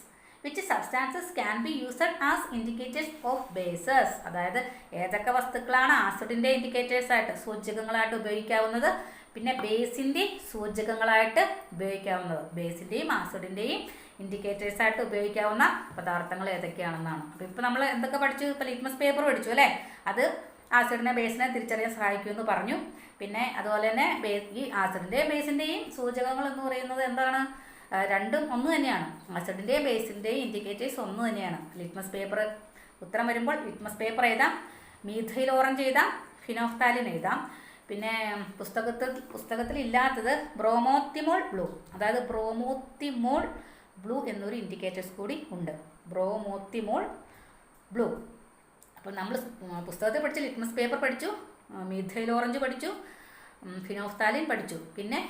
Speaker 1: which substances can be used as indicators of bases. അതായത് ഏതൊക്കെ വസ്തുക്കളാണ് ആസിഡിൻ്റെ ഇൻഡിക്കേറ്റേഴ്സായിട്ട്, സൂചകങ്ങളായിട്ട് ഉപയോഗിക്കാവുന്നത്, പിന്നെ ബേസിൻ്റെ സൂചകങ്ങളായിട്ട് ഉപയോഗിക്കാവുന്നത്, ബേസിൻ്റെയും ആസിഡിൻ്റെയും ഇൻഡിക്കേറ്റേഴ്സായിട്ട് ഉപയോഗിക്കാവുന്ന പദാർത്ഥങ്ങൾ ഏതൊക്കെയാണെന്നാണ്. അപ്പോൾ ഇപ്പോൾ നമ്മൾ എന്തൊക്കെ പഠിച്ചു? ഇപ്പോൾ ലിറ്റ്മസ് പേപ്പർ പഠിച്ചു അല്ലേ, അത് ആസിഡിനെ ബേസിനെ തിരിച്ചറിയാൻ സഹായിക്കുമെന്ന് പറഞ്ഞു. പിന്നെ അതുപോലെ തന്നെ ഈ ആസിഡിൻ്റെയും ബേസിൻ്റെയും സൂചകങ്ങൾ എന്ന് പറയുന്നത് എന്താണ്? രണ്ടും ഒന്ന് തന്നെയാണ്. ആസിഡിൻ്റെയും ബേസിൻ്റെയും ഇൻഡിക്കേറ്റേഴ്സ് ഒന്ന് തന്നെയാണ്. ലിറ്റ്മസ് പേപ്പർ ഉത്തരം വരുമ്പോൾ ലിറ്റ്മസ് പേപ്പർ എഴുതാം, മീഥൈൽ ഓറഞ്ച് എഴുതാം, ഫിനോഫ്താലിൻ എഴുതാം. പിന്നെ പുസ്തകത്തിൽ ഇല്ലാത്തത് ബ്രോമോത്തിമോൾ ബ്ലൂ, അതായത് ബ്രോമോത്തിമോൾ ബ്ലൂ എന്നൊരു ഇൻഡിക്കേറ്റേഴ്സ് കൂടി ഉണ്ട്. ബ്രോമോത്തിമോൾ ബ്ലൂ. അപ്പോൾ നമ്മൾ പുസ്തകത്തിൽ പഠിച്ച ലിറ്റ്മസ് പേപ്പർ പഠിച്ചു, മീഥൈൽ ഓറഞ്ച് പഠിച്ചു, ഫിനോഫ്താലിൻ പഠിച്ചു, പിന്നെ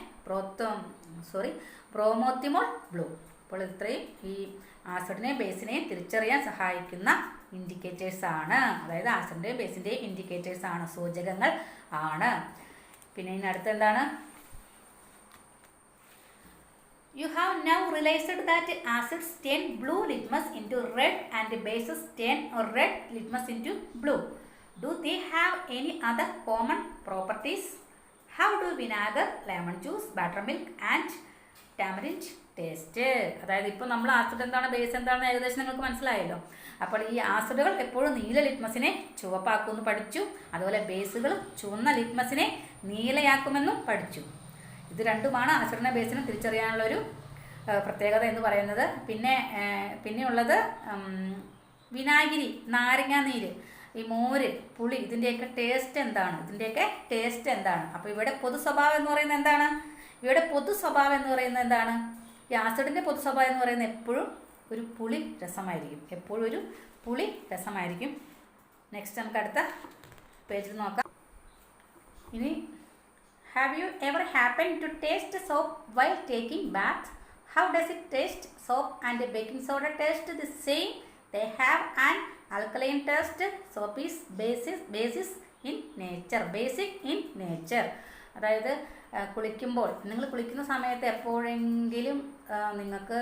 Speaker 1: ബ്രോമോത്തിമോൾ ബ്ലൂ. അപ്പോൾ ഇത്രയും ഈ ആസിഡിനെയും ബേസിനെയും തിരിച്ചറിയാൻ സഹായിക്കുന്ന ഇൻഡിക്കേറ്റേഴ്സ് ആണ്. അതായത് ആസിഡിൻ്റെയും ബേസിൻ്റെയും ഇൻഡിക്കേറ്റേഴ്സ് ആണ്, സൂചകങ്ങൾ ആണ്. പിന്നെ ഇനി അടുത്ത എന്താണ്? You have now realized that acids turn blue litmus into red and bases turn red litmus into blue. Do they have any other common properties? How do vinegar, lemon juice, buttermilk and tamarind taste? അതായത് ഇപ്പോൾ നമ്മൾ ആസിഡ് എന്താണ് ബേസ് എന്താണെന്ന് ഏകദേശം നിങ്ങൾക്ക് മനസ്സിലായല്ലോ. അപ്പോൾ ഈ ആസിഡുകൾ എപ്പോഴും നീല ലിറ്റ്മസിനെ ചുവപ്പാക്കുമെന്ന് പഠിച്ചു. അതുപോലെ ബേസുകൾ ചുവന്ന ലിറ്റ്മസിനെ നീലയാക്കുമെന്നും പഠിച്ചു. ഇത് രണ്ടുമാണ് ആസിഡിനെ ബേസിനെ തിരിച്ചറിയാനുള്ളൊരു പ്രത്യേകത എന്ന് പറയുന്നത്. പിന്നെയുള്ളത് വിനാഗിരി, നാരങ്ങാനീര്, ഈ മോര്, പുളി, ഇതിൻ്റെയൊക്കെ ടേസ്റ്റ് എന്താണ്? അപ്പോൾ ഇവിടെ പൊതു സ്വഭാവം എന്ന് പറയുന്നത് എന്താണ്? ഈ ആസിഡിൻ്റെ പൊതു സ്വഭാവം എന്ന് പറയുന്നത് എപ്പോഴും ഒരു പുളി രസമായിരിക്കും. നെക്സ്റ്റ് നമുക്ക് അടുത്ത പേജിൽ നോക്കാം. ഇനി have you ever happened to taste soap while taking bath? How does it taste? Soap and baking soda taste the same. They have an alkaline taste. Soap is basic in nature. അതായത് കുളിക്കുമ്പോൾ, നിങ്ങൾ കുളിക്കുന്ന സമയത്ത് എപ്പോഴെങ്കിലും നിങ്ങൾക്ക്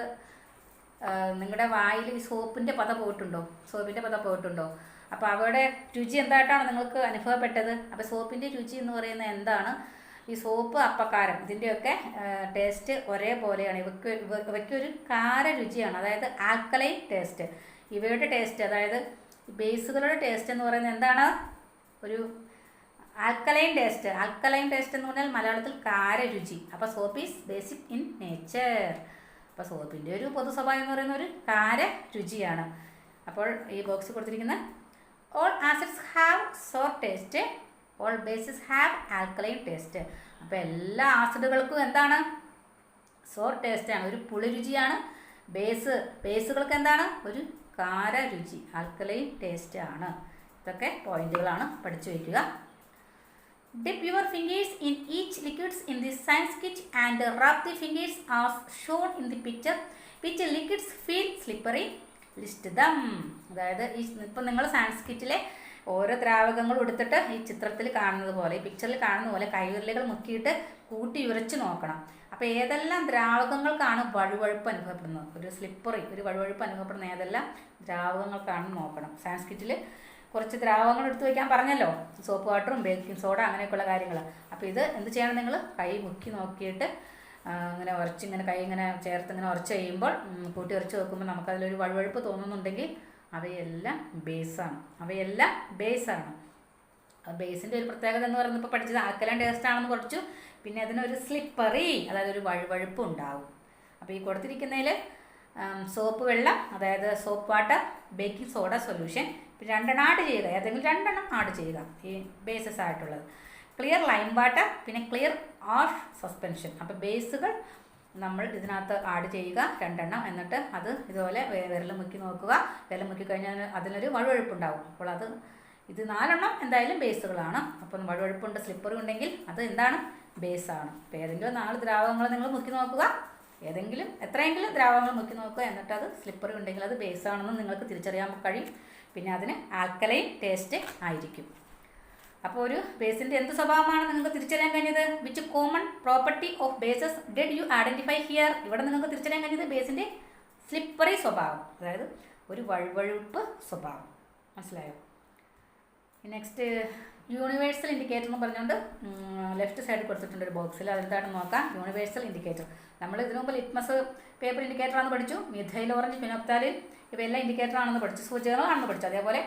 Speaker 1: നിങ്ങളുടെ വായിൽ ഈ സോപ്പിൻ്റെ പത പോയിട്ടുണ്ടോ? അപ്പോൾ അവയുടെ രുചി എന്തായിട്ടാണ് നിങ്ങൾക്ക് അനുഭവപ്പെട്ടത്? അപ്പോൾ സോപ്പിൻ്റെ രുചി എന്ന് പറയുന്നത് എന്താണ്? ഈ സോപ്പ്, അപ്പക്കാരം, ഇതിൻ്റെയൊക്കെ ടേസ്റ്റ് ഒരേപോലെയാണ്. ഇവയ്ക്കൊരു കാര രുചിയാണ്, അതായത് ആൽക്കലൈൻ ടേസ്റ്റ്. ഇവയുടെ ടേസ്റ്റ്, അതായത് ബേസുകളുടെ ടേസ്റ്റ് എന്ന് പറയുന്നത് എന്താണ്? ഒരു ആൽക്കലൈൻ ടേസ്റ്റ് എന്ന് പറഞ്ഞാൽ മലയാളത്തിൽ കാര രുചി. അപ്പോൾ soap is basic in nature. അപ്പോൾ സോപ്പിൻ്റെ ഒരു പൊതു സ്വഭാവം എന്ന് പറയുന്ന ഒരു കാര രുചിയാണ്. അപ്പോൾ ഈ ബോക്സ് കൊടുത്തിരിക്കുന്ന all acids have sour taste, all bases have alkaline taste. അപ്പോൾ എല്ലാ ആസിഡുകൾക്കും എന്താണ്? സോർ ടേസ്റ്റാണ്, ഒരു പുളി രുചിയാണ്. ബേസുകൾക്ക് എന്താണ്? ഒരു കാര രുചി, ആൽക്കലൈൻ ടേസ്റ്റ് ആണ്. ഇതൊക്കെ പോയിന്റുകളാണ്, പഠിച്ചു വയ്ക്കുക. Dip your fingers in each liquids in the science kit and rub the fingers as shown in the picture. Which liquids feel slippery? List them. അതായത് ഇപ്പം നിങ്ങൾ സയൻസ് കിറ്റിലെ ഓരോ ദ്രാവകങ്ങളും എടുത്തിട്ട് ഈ ചിത്രത്തിൽ കാണുന്നത് പോലെ, ഈ പിക്ചറിൽ കാണുന്ന പോലെ കൈവിരലുകൾ മുക്കിയിട്ട് കൂട്ടി ഉരച്ച് നോക്കണം. അപ്പോൾ ഏതെല്ലാം ദ്രാവകങ്ങൾക്കാണ് വഴുവഴുപ്പ് അനുഭവപ്പെടുന്നത്, ഒരു വഴുവഴുപ്പ് അനുഭവപ്പെടുന്ന ഏതെല്ലാം ദ്രാവകങ്ങൾക്കാണെന്ന് നോക്കണം. സയൻസ് കിറ്റിൽ കുറച്ച് ദ്രാവകങ്ങൾ എടുത്തു വയ്ക്കാൻ പറഞ്ഞല്ലോ, സോപ്പ് വാട്ടറും ബേക്കിംഗ് സോഡ അങ്ങനെയൊക്കെയുള്ള കാര്യങ്ങൾ. അപ്പോൾ ഇത് എന്ത് ചെയ്യണം? നിങ്ങൾ കൈ മുക്കി നോക്കിയിട്ട് ഇങ്ങനെ കൈ ഇങ്ങനെ ചേർത്ത് ഇങ്ങനെ ഉരച്ച് കഴിയുമ്പോൾ, കൂട്ടി ഉരച്ച് വെക്കുമ്പോൾ നമുക്കതിലൊരു വഴുവഴുപ്പ് തോന്നുന്നുണ്ടെങ്കിൽ അവയെല്ലാം ബേസാണ്. ബേസിൻ്റെ ഒരു പ്രത്യേകത എന്ന് പറയുന്നത് ഇപ്പോൾ പഠിച്ചത് ആൽക്കലൈൻ ടേസ്റ്റ് ആണെന്ന് പഠിച്ചു. പിന്നെ അതിനൊരു സ്ലിപ്പറി, അതായത് ഒരു വഴുവഴുപ്പ് ഉണ്ടാവും. അപ്പോൾ ഈ കൊടുത്തിരിക്കുന്നതിൽ സോപ്പ് വെള്ളം, അതായത് soap water, baking soda solution, പിന്നെ രണ്ടെണ്ണം ആഡ് ചെയ്യുക, ഏതെങ്കിലും രണ്ടെണ്ണം ആഡ് ചെയ്യുക ഈ ബേസസ് ആയിട്ടുള്ളത്. ക്ലിയർ ലൈം വാട്ടർ, പിന്നെ ക്ലിയർ ആഷ് സസ്പെൻഷൻ. അപ്പോൾ ബേസുകൾ നമ്മൾ ഇതിനകത്ത് ആഡ് ചെയ്യുക രണ്ടെണ്ണം. എന്നിട്ട് അത് ഇതുപോലെ വിരൽ മുക്കി നോക്കുക. വിരൽ മുക്കി കഴിഞ്ഞാൽ അതിനൊരു വഴുവഴുപ്പുണ്ടാവും. അപ്പോൾ ഇത് 4 എന്തായാലും ബേസുകളാണ്. അപ്പം വഴുവഴുപ്പുണ്ട്, സ്ലിപ്പറി ഉണ്ടെങ്കിൽ അത് എന്താണ്? ബേസാണ്. അപ്പോൾ ഏതെങ്കിലും 4 ദ്രാവകങ്ങൾ നിങ്ങൾ മുക്കി നോക്കുക, എത്രയെങ്കിലും ദ്രാവകങ്ങൾ മുക്കി നോക്കുക. എന്നിട്ട് അത് സ്ലിപ്പറി ഉണ്ടെങ്കിൽ അത് ബേസാണെന്ന് നിങ്ങൾക്ക് തിരിച്ചറിയാൻ കഴിയും. പിന്നെ അതിന് ആൽക്കലൈൻ ടേസ്റ്റ് ആയിരിക്കും. അപ്പോൾ ഒരു ബേസിൻ്റെ എന്ത് സ്വഭാവമാണ് നിങ്ങൾക്ക് തിരിച്ചറിയാൻ കഴിഞ്ഞത്? Which common property of bases did you identify here? ഇവിടെ നിങ്ങൾക്ക് തിരിച്ചറിയാൻ കഴിഞ്ഞത് ബേസിൻ്റെ സ്ലിപ്പറി സ്വഭാവം, അതായത് ഒരു വഴുവഴുപ്പ് സ്വഭാവം. മനസ്സിലായോ? നെക്സ്റ്റ് യൂണിവേഴ്സൽ ഇൻഡിക്കേറ്റർ എന്ന് പറഞ്ഞുകൊണ്ട് ലെഫ്റ്റ് സൈഡിൽ കൊടുത്തിട്ടുണ്ട് ഒരു ബോക്സിൽ. അതെന്താണെന്ന് നോക്കാം. യൂണിവേഴ്സൽ ഇൻഡിക്കേറ്റർ നമ്മൾ ഇതിനു മുമ്പ് ലിറ്റ്മസ് പേപ്പർ ഇൻഡിക്കേറ്റർ ആണെന്ന് പഠിച്ചു. മിഥൈൽ ഓറഞ്ച്, ഫിനോപ്താലിൻ ഇവയെല്ലാം ഇൻഡിക്കേറ്റർ ആണെന്ന് പഠിച്ചു, സൂചകങ്ങളാണെന്ന് പഠിച്ചു. അതേപോലെ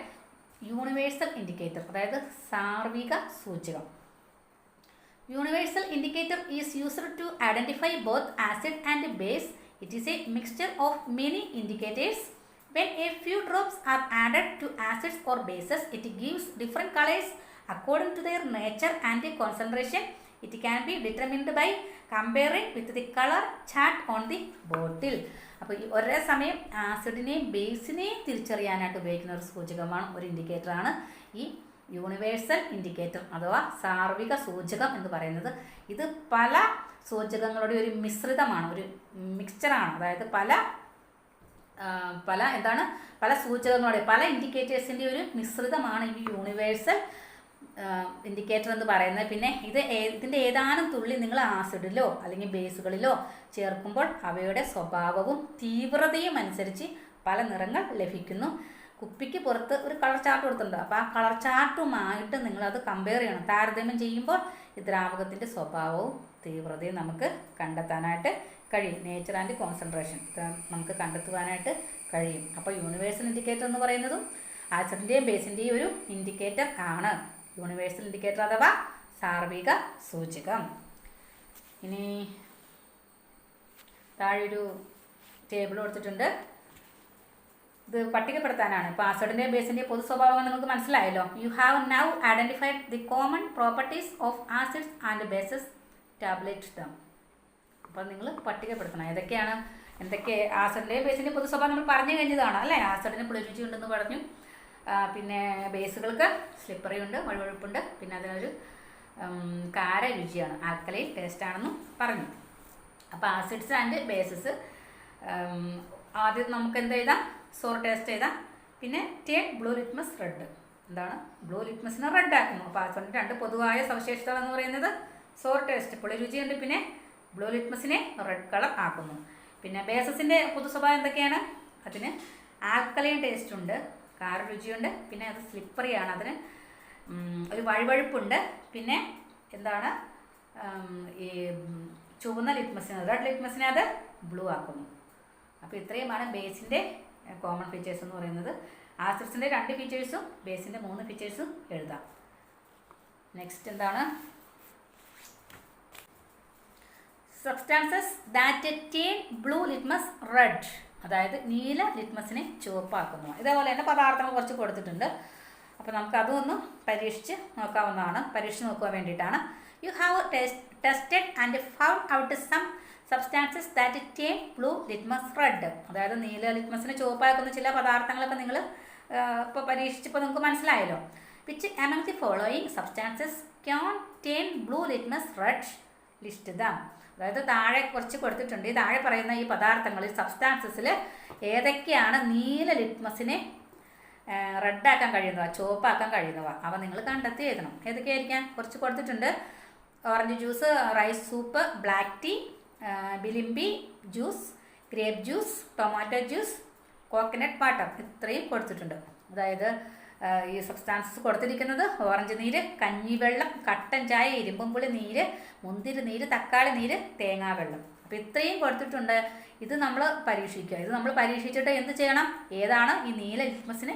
Speaker 1: യൂണിവേഴ്സൽ ഇൻഡിക്കേറ്റർ, അതായത് സാർവിക സൂചകം. Universal indicator is used to identify both acid and base. It is a mixture of many indicators. When a few drops are added to acids or bases, it gives different colors according to their nature and concentration. It can be determined by comparing with the colour chart on the bottle. അപ്പോൾ ഈ ഒരേ സമയം ആസിഡിനെയും ബേസിനെയും തിരിച്ചറിയാനായിട്ട് ഉപയോഗിക്കുന്ന ഒരു സൂചകമാണ്, ഒരു ഇൻഡിക്കേറ്ററാണ് ഈ യൂണിവേഴ്സൽ ഇൻഡിക്കേറ്റർ അഥവാ സാർവിക സൂചകം എന്ന് പറയുന്നത്. ഇത് പല സൂചകങ്ങളുടെ ഒരു മിശ്രിതമാണ്, ഒരു മിക്സ്ചറാണ്. അതായത് പല സൂചകങ്ങളുടെ പല ഇൻഡിക്കേറ്റേഴ്സിൻ്റെ ഒരു മിശ്രിതമാണ് ഈ യൂണിവേഴ്സൽ ഇൻഡിക്കേറ്റർ എന്ന് പറയുന്നത്. പിന്നെ ഇതിൻ്റെ ഏതാനും തുള്ളി നിങ്ങൾ ആസിഡിലോ അല്ലെങ്കിൽ ബേസുകളിലോ ചേർക്കുമ്പോൾ അവയുടെ സ്വഭാവവും തീവ്രതയും അനുസരിച്ച് പല നിറങ്ങൾ ലഭിക്കുന്നു. കുപ്പിക്ക് പുറത്ത് ഒരു കളർ ചാർട്ട് കൊടുത്തിട്ടുണ്ട്. അപ്പോൾ ആ കളർ ചാർട്ടുമായിട്ട് നിങ്ങളത് കമ്പയർ ചെയ്യണം. താരതമ്യം ചെയ്യുമ്പോൾ ഈ ദ്രാവകത്തിൻ്റെ സ്വഭാവവും തീവ്രതയും നമുക്ക് കണ്ടെത്താനായിട്ട് കഴിയും. നേച്ചർ ആൻഡ് കോൺസെൻട്രേഷൻ നമുക്ക് കണ്ടെത്തുവാനായിട്ട് കഴിയും. അപ്പോൾ യൂണിവേഴ്സൽ ഇൻഡിക്കേറ്റർ എന്ന് പറയുന്നതും ആസിഡിൻ്റെയും ബേസിൻ്റെയും ഒരു ഇൻഡിക്കേറ്റർ ആണ് യൂണിവേഴ്സൽ ഇൻഡിക്കേറ്റർ അഥവാ സാർവിക സൂചകം. ഇനി താഴെ ഒരു ടേബിൾ കൊടുത്തിട്ടുണ്ട്. ഇത് പട്ടികപ്പെടുത്താനാണ്. ഇപ്പോൾ ആസിഡിൻ്റെയും ബേസിൻ്റെയും പൊതു സ്വഭാവങ്ങൾ നിങ്ങൾക്ക് മനസ്സിലായല്ലോ. You have now identified the common properties of acids and bases, tablet dum. അപ്പോൾ നിങ്ങൾ പട്ടികപ്പെടുത്തണം എന്തൊക്കെ ആസിഡിൻ്റെയും ബേസിൻ്റെയും പൊതു സ്വഭാവം നമ്മൾ പറഞ്ഞു കഴിഞ്ഞതാണ് അല്ലേ. ആസിഡിന് പുളിരുചി ഉണ്ടെന്ന് പറഞ്ഞു, പിന്നെ ബേസുകൾക്ക് സ്ലിപ്പറി ഉണ്ട്, വഴുവഴുപ്പുണ്ട്, പിന്നെ അതിനൊരു കാര രുചിയാണ്, ആൽക്കലൈൻ ടേസ്റ്റ് ആണെന്നും പറഞ്ഞു. അപ്പോൾ ആസിഡ്സ് ആൻഡ് ബേസസ് ആദ്യം നമുക്ക് എന്ത് എഴുതാം, സോർ ടേസ്റ്റ് എഴുതാം. പിന്നെ ടേൺ ബ്ലൂ ലിറ്റ്മസ് റെഡ്. എന്താണ് ബ്ലൂ ലിറ്റ്മസിനെ റെഡ് ആക്കുന്നു. അപ്പോൾ ആസിഡിൻ്റെ രണ്ട് പൊതുവായ സവിശേഷതകൾ എന്ന് പറയുന്നത് സോർ ടേസ്റ്റ് പുളിരുചിയുണ്ട്, പിന്നെ ബ്ലൂ ലിറ്റ്മസിനെ റെഡ് കളർ ആക്കുന്നു. പിന്നെ ബേസസിൻ്റെ പൊതു സ്വഭാവം എന്തൊക്കെയാണ്? അതിന് ആൽക്കലൈൻ ടേസ്റ്റ് ഉണ്ട്, കാര രുചിയുണ്ട്, പിന്നെ അത് സ്ലിപ്പറിയാണ്, അതിന് ഒരു വഴുവഴുപ്പുണ്ട്, പിന്നെ എന്താണ് ഈ ചുവന്ന ലിറ്റ്മസിനെ റെഡ് ലിറ്റ്മസിനെ അത് ബ്ലൂ ആക്കുന്നു. അപ്പോൾ ഇത്രയുമാണ് ബേസിൻ്റെ കോമൺ ഫീച്ചേഴ്സ് എന്ന് പറയുന്നത്. ആസിഡ്സിൻ്റെ 2 ഫീച്ചേഴ്സും ബേസിൻ്റെ 3 ഫീച്ചേഴ്സും എഴുതാം. നെക്സ്റ്റ് എന്താണ്? Substances that turn blue litmus red, അതായത് നീല ലിറ്റ്മസിനെ ചുവപ്പാക്കുന്നു. ഇതേപോലെ തന്നെ പദാർത്ഥങ്ങൾ കുറച്ച് കൊടുത്തിട്ടുണ്ട്. അപ്പോൾ നമുക്ക് അതൊന്ന് പരീക്ഷിച്ച് നോക്കാവുന്നതാണ്. പരീക്ഷിച്ച് നോക്കാൻ വേണ്ടിയിട്ടാണ്. You have tested and found out some substances that turn blue litmus red, അതായത് നീല ലിറ്റ്മസിനെ ചുവപ്പാക്കുന്ന ചില പദാർത്ഥങ്ങളൊക്കെ നിങ്ങൾ ഇപ്പോൾ പരീക്ഷിച്ചപ്പോൾ നിങ്ങൾക്ക് മനസ്സിലായല്ലോ. Which among the following substances can turn blue litmus red, list dum. അതായത് താഴെ കുറച്ച് കൊടുത്തിട്ടുണ്ട്. ഈ താഴെ പറയുന്ന ഈ പദാർത്ഥങ്ങളിൽ സബ്സ്റ്റാൻസസിൽ ഏതൊക്കെയാണ് നീല ലിറ്റ്മസിനെ റെഡാക്കാൻ കഴിയുന്നവ, ചുവപ്പാക്കാൻ കഴിയുന്നവ, അവ നിങ്ങൾ കണ്ടെത്തി എഴുതണം. ഏതൊക്കെയായിരിക്കാം? കുറച്ച് കൊടുത്തിട്ടുണ്ട്. Orange juice, rice soup, black tea, bilimbi juice, grape juice, tomato juice, coconut water, ഇത്രയും കൊടുത്തിട്ടുണ്ട്. അതായത് ഈ സബ്സ്റ്റാൻസസ് കൊടുത്തിരിക്കുന്നത് ഓറഞ്ച് നീര്, കഞ്ഞിവെള്ളം, കട്ടൻ ചായ, ഇരുമ്പുംപുളി നീര്, മുന്തിരി നീര്, തക്കാളി നീര്, തേങ്ങാവെള്ളം. അപ്പോൾ ഇത്രയും കൊടുത്തിട്ടുണ്ട്. ഇത് നമ്മൾ പരീക്ഷിക്കുക. ഇത് നമ്മൾ പരീക്ഷിച്ചിട്ട് എന്ത് ചെയ്യണം? ഏതാണ് ഈ നീല ലിറ്റ്മസിനെ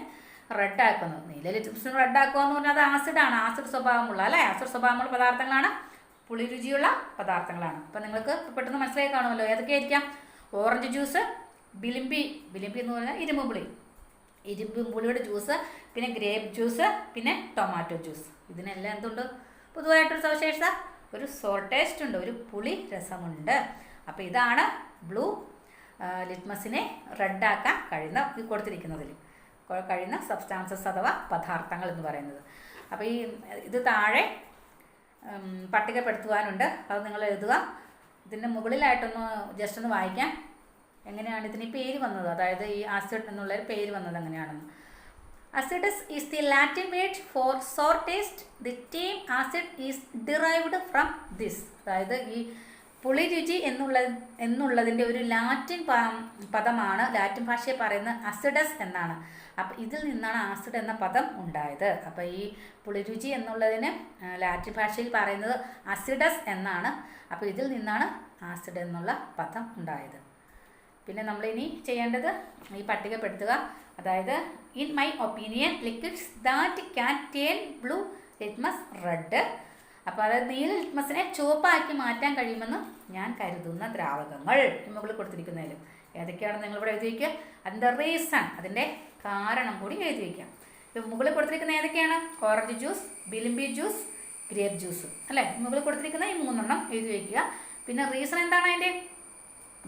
Speaker 1: റെഡാക്കുന്നത്? നീല ലിറ്റ്മസിനെ റെഡാക്കുക എന്ന് പറഞ്ഞാൽ അത് ആസിഡാണ്, ആസിഡ് സ്വഭാവമുള്ള അല്ലേ, ആസിഡ് സ്വഭാവമുള്ള പദാർത്ഥങ്ങളാണ്, പുളിരുചിയുള്ള പദാർത്ഥങ്ങളാണ്. അപ്പം നിങ്ങൾക്ക് പെട്ടെന്ന് മനസ്സിലായി കാണുമല്ലോ ഏതൊക്കെയായിരിക്കാം. ഓറഞ്ച് ജ്യൂസ്, ബിലിംബി എന്ന് പറഞ്ഞാൽ ഇരുമ്പുംപുളിയുടെ ജ്യൂസ്, പിന്നെ ഗ്രേപ്പ് ജ്യൂസ്, പിന്നെ ടൊമാറ്റോ ജ്യൂസ്. ഇതിനെല്ലാം എന്തുണ്ട്? പൊതുവായിട്ടൊരു സവിശേഷത, ഒരു സോർ ടേസ്റ്റ് ഉണ്ട്, ഒരു പുളി രസമുണ്ട്. അപ്പോൾ ഇതാണ് ബ്ലൂ ലിറ്റ്മസിനെ റെഡാക്കാൻ കൊടുത്തിരിക്കുന്നതിൽ കഴിയുന്ന സബ്സ്റ്റാൻസസ് അഥവാ പദാർത്ഥങ്ങൾ എന്ന് പറയുന്നത്. അപ്പോൾ ഇത് താഴെ പട്ടികപ്പെടുത്തുവാനുണ്ട്. അത് നിങ്ങൾ എഴുതുക. ഇതിൻ്റെ മുകളിലായിട്ടൊന്ന് ജസ്റ്റ് ഒന്ന് വായിക്കാം എങ്ങനെയാണ് ഇതിന് പേര് വന്നത്, അതായത് ഈ ആസിഡ് എന്നുള്ളൊരു പേര് വന്നത് എങ്ങനെയാണെന്ന്. Acidus is the Latin word for sour taste. The term acid is derived from this. അതായത് ഈ പുളിരുചി എന്നുള്ളതിൻ്റെ ഒരു ലാറ്റിൻ പദമാണ്, ലാറ്റിൻ ഭാഷയിൽ പറയുന്ന അസിഡസ് എന്നാണ്. അപ്പം ഇതിൽ നിന്നാണ് ആസിഡ് എന്ന പദം ഉണ്ടായത്. അപ്പോൾ ഈ പുളിരുചി എന്നുള്ളതിന് ലാറ്റിൻ ഭാഷയിൽ പറയുന്നത് അസിഡസ് എന്നാണ്. അപ്പോൾ ഇതിൽ നിന്നാണ് ആസിഡ് എന്നുള്ള പദം ഉണ്ടായത്. പിന്നെ നമ്മളിനി ചെയ്യേണ്ടത് ഈ പട്ടികപ്പെടുത്തുക. അതായത് in my opinion liquids that can turn blue litmus red. അപ്പോൾ അതായത് നീല ലിറ്റ്മസിനെ ചുവപ്പാക്കി മാറ്റാൻ കഴിയുമെന്ന് ഞാൻ കരുതുന്ന ദ്രാവകങ്ങൾ മുകളിൽ കൊടുത്തിരിക്കുന്നതിൽ ഏതൊക്കെയാണെന്ന് നിങ്ങളിവിടെ എഴുതി വയ്ക്കുക. അതിൻ്റെ റീസൺ, അതിൻ്റെ കാരണം കൂടി എഴുതി വയ്ക്കാം. ഇപ്പോൾ മുകളിൽ കൊടുത്തിരിക്കുന്ന ഏതൊക്കെയാണ്? Orange juice, bilimbi juice, grape juice അല്ലേ. മുകളിൽ കൊടുത്തിരിക്കുന്ന ഈ 3 എഴുതി വയ്ക്കുക. പിന്നെ റീസൺ എന്താണ് അതിൻ്റെ?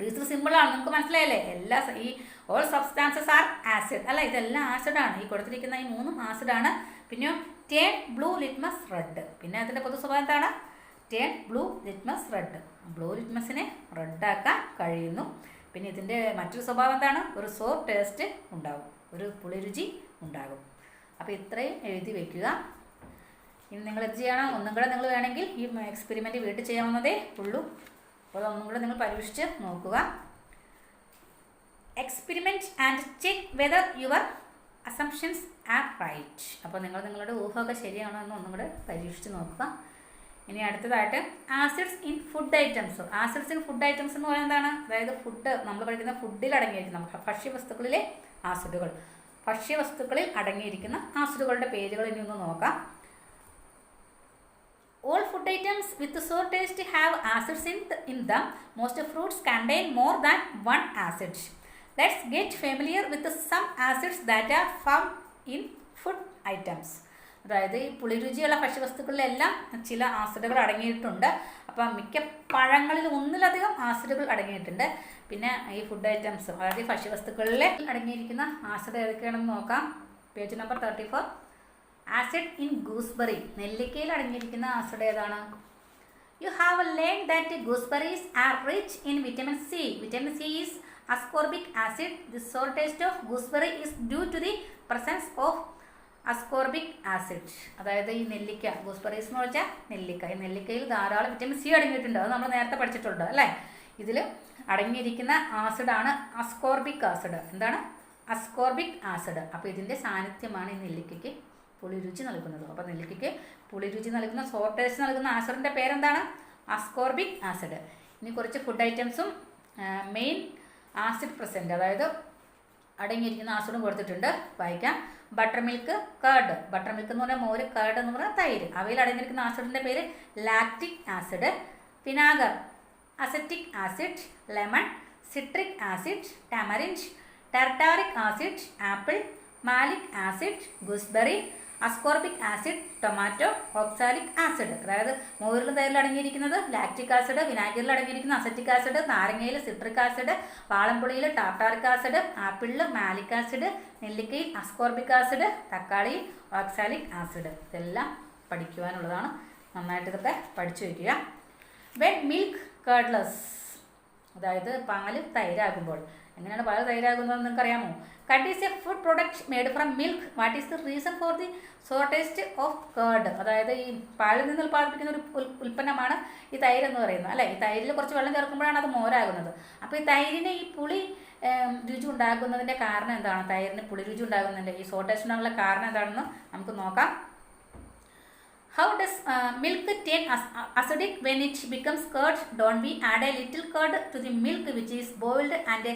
Speaker 1: റീസൺ സിമ്പിളാണ്, നിങ്ങൾക്ക് മനസ്സിലായല്ലേ. ഈ ഓൾ സബ്സ്റ്റാൻസസ് ആർ ആസിഡ് അല്ല, ഇതെല്ലാം ആസിഡാണ്. ഈ കൊടുത്തിരിക്കുന്ന ഈ 3 ആസിഡാണ്. പിന്നെ ടേൺ ബ്ലൂ ലിറ്റ്മസ് റെഡ്. പിന്നെ അതിൻ്റെ പൊതു സ്വഭാവം എന്താണ്? Turn blue litmus red. Blue ലിറ്റ്മസിനെ റെഡാക്കാൻ കഴിയുന്നു. പിന്നെ ഇതിൻ്റെ മറ്റൊരു സ്വഭാവം എന്താണ്? ഒരു സോർ ടേസ്റ്റ് ഉണ്ടാകും, ഒരു പുളിരുചി ഉണ്ടാകും. അപ്പോൾ ഇത്രയും എഴുതി വയ്ക്കുക. ഇനി നിങ്ങൾ എന്ത് ചെയ്യണം? ഒന്നും കൂടെ നിങ്ങൾ വേണമെങ്കിൽ ഈ എക്സ്പെരിമെൻറ്റ് വീട്ടിൽ ചെയ്യാവുന്നതേ ഉള്ളൂ. അപ്പോൾ ഒന്നും കൂടെ നിങ്ങൾ പരീക്ഷിച്ച് നോക്കുക. Experiment and check whether your assumptions are right. അപ്പോൾ നിങ്ങളുടെ ഊഹമൊക്കെ ശരിയാണോ എന്ന് ഒന്നും കൂടെ പരീക്ഷിച്ച് നോക്കുക. ഇനി അടുത്തതായിട്ട് acids in food items. Acids in food items എന്ന് പറയുന്നത് എന്താണ്? അതായത് ഫുഡ്, നമ്മൾ കഴിക്കുന്ന ഫുഡിൽ അടങ്ങിയിരിക്കുന്ന ഭക്ഷ്യവസ്തുക്കളിലെ ആസിഡുകൾ. ഭക്ഷ്യവസ്തുക്കളിൽ അടങ്ങിയിരിക്കുന്ന ആസിഡുകളുടെ പേരുകൾ ഇനി ഒന്ന് നോക്കാം. All food items with sour taste have acids in them. Most fruits contain more than one acid. Let's get familiar with some acids that are found in food items. അതായത് ഈ പുളിരുചിയുള്ള ഭക്ഷ്യവസ്തുക്കളിലെല്ലാം ചില ആസിഡുകൾ അടങ്ങിയിട്ടുണ്ട്. അപ്പം മിക്ക പഴങ്ങളിൽ ഒന്നിലധികം ആസിഡുകൾ അടങ്ങിയിട്ടുണ്ട്. പിന്നെ ഈ ഫുഡ് ഐറ്റംസ്, അതായത് ഈ ഭക്ഷ്യവസ്തുക്കളിൽ അടങ്ങിയിരിക്കുന്ന ആസിഡ് ഏതൊക്കെയാണെന്ന് നോക്കാം. Page number 34. Acid in gooseberry. നെല്ലിക്കയിൽ അടങ്ങിയിരിക്കുന്ന ആസിഡ് ഏതാണ്? You have learn that gooseberries are rich in vitamin C. Vitamin C is ascorbic acid. The sour taste of gooseberry is due to the presence of ascorbic acid. അതായത് ഈ നെല്ലിക്ക, ഗൂസ്ബെറീസ് എന്ന് വെച്ചാൽ നെല്ലിക്ക. ഈ നെല്ലിക്കയിൽ ധാരാളം വിറ്റമിൻ സി അടങ്ങിയിട്ടുണ്ട്. അത് നമ്മൾ നേരത്തെ പഠിച്ചിട്ടുണ്ട് അല്ലേ. ഇതിൽ അടങ്ങിയിരിക്കുന്ന ആസിഡാണ് അസ്കോർബിക് ആസിഡ്. എന്താണ്? Ascorbic acid. അപ്പോൾ ഇതിൻ്റെ സാന്നിധ്യമാണ് ഈ നെല്ലിക്കയ്ക്ക് പുളിരുചി നൽകുന്നത്. അപ്പോൾ നെല്ലിക്കയ്ക്ക് പുളിരുചി നൽകുന്ന, സോർ ടേസ്റ്റ് നൽകുന്ന ആസിഡിൻ്റെ പേരെന്താണ്? Ascorbic acid. ഇനി കുറച്ച് ഫുഡ് ഐറ്റംസും മെയിൻ ആസിഡ് പ്രസൻറ്റ്, അതായത് അടങ്ങിയിരിക്കുന്ന ആസിഡും കൊടുത്തിട്ടുണ്ട്, വായിക്കാം. Butter milk, card. Butter milk എന്ന് പറഞ്ഞാൽ മോര്, കർഡ് എന്ന് പറഞ്ഞാൽ തൈര്. അവയിൽ അടങ്ങിയിരിക്കുന്ന ആസിഡിൻ്റെ പേര് lactic acid. Vinegar, acetic acid. Lemon, citric acid. Tamarind, tartaric acid. Apple, malic acid. Gooseberry, ascorbic acid. Tomato, oxalic acid. അതായത് മോരിലും തൈരിൽ അടങ്ങിയിരിക്കുന്നത് ലാക്റ്റിക് ആസിഡ്, വിനാഗിരിൽ അടങ്ങിയിരിക്കുന്ന അസറ്റിക് ആസിഡ്, നാരങ്ങയിൽ സിട്രിക് ആസിഡ്, വാളംപുളിയിൽ ടാർട്ടാറിക് ആസിഡ്, ആപ്പിളിൽ മാലിക് ആസിഡ്, നെല്ലിക്കയിൽ അസ്കോർബിക് ആസിഡ്, തക്കാളിയിൽ ഓക്സാലിക് ആസിഡ്. ഇതെല്ലാം പഠിക്കുവാനുള്ളതാണ്. നന്നായിട്ട് ഇതൊക്കെ പഠിച്ചു വയ്ക്കുക. വെൻ മിൽക്ക് കേർഡ്ലെസ്, അതായത് പാല് തൈരാകുമ്പോൾ. എങ്ങനെയാണ് പാല് തൈരാകുന്നതെന്ന് നിങ്ങൾക്ക് അറിയാമോ? Curd is a food product made from milk. What is the reason for the sour taste of curd? അതായത് ഈ പാലിൽ നിന്ന് ഉൽപ്പാദിപ്പിക്കുന്ന ഒരു ഉൽപ്പന്നമാണ് ഈ തൈര് എന്ന് പറയുന്നത് അല്ലേ. ഈ തൈരിൽ കുറച്ച് വെള്ളം ചേർക്കുമ്പോഴാണ് അത് മോരാകുന്നത്. അപ്പോൾ ഈ തൈരിന് ഈ പുളി രുചി ഉണ്ടാകുന്നതിൻ്റെ കാരണം എന്താണ്? തൈരിന് പുളി രുചി ഉണ്ടാകുന്നതിൻ്റെ ഈ സോർ ടേസ്റ്റ് ഉണ്ടാകുന്ന കാരണം എന്താണെന്ന് നമുക്ക് നോക്കാം. How does milk turn acidic when it becomes curd? Don't we add a little curd to the milk which is boiled and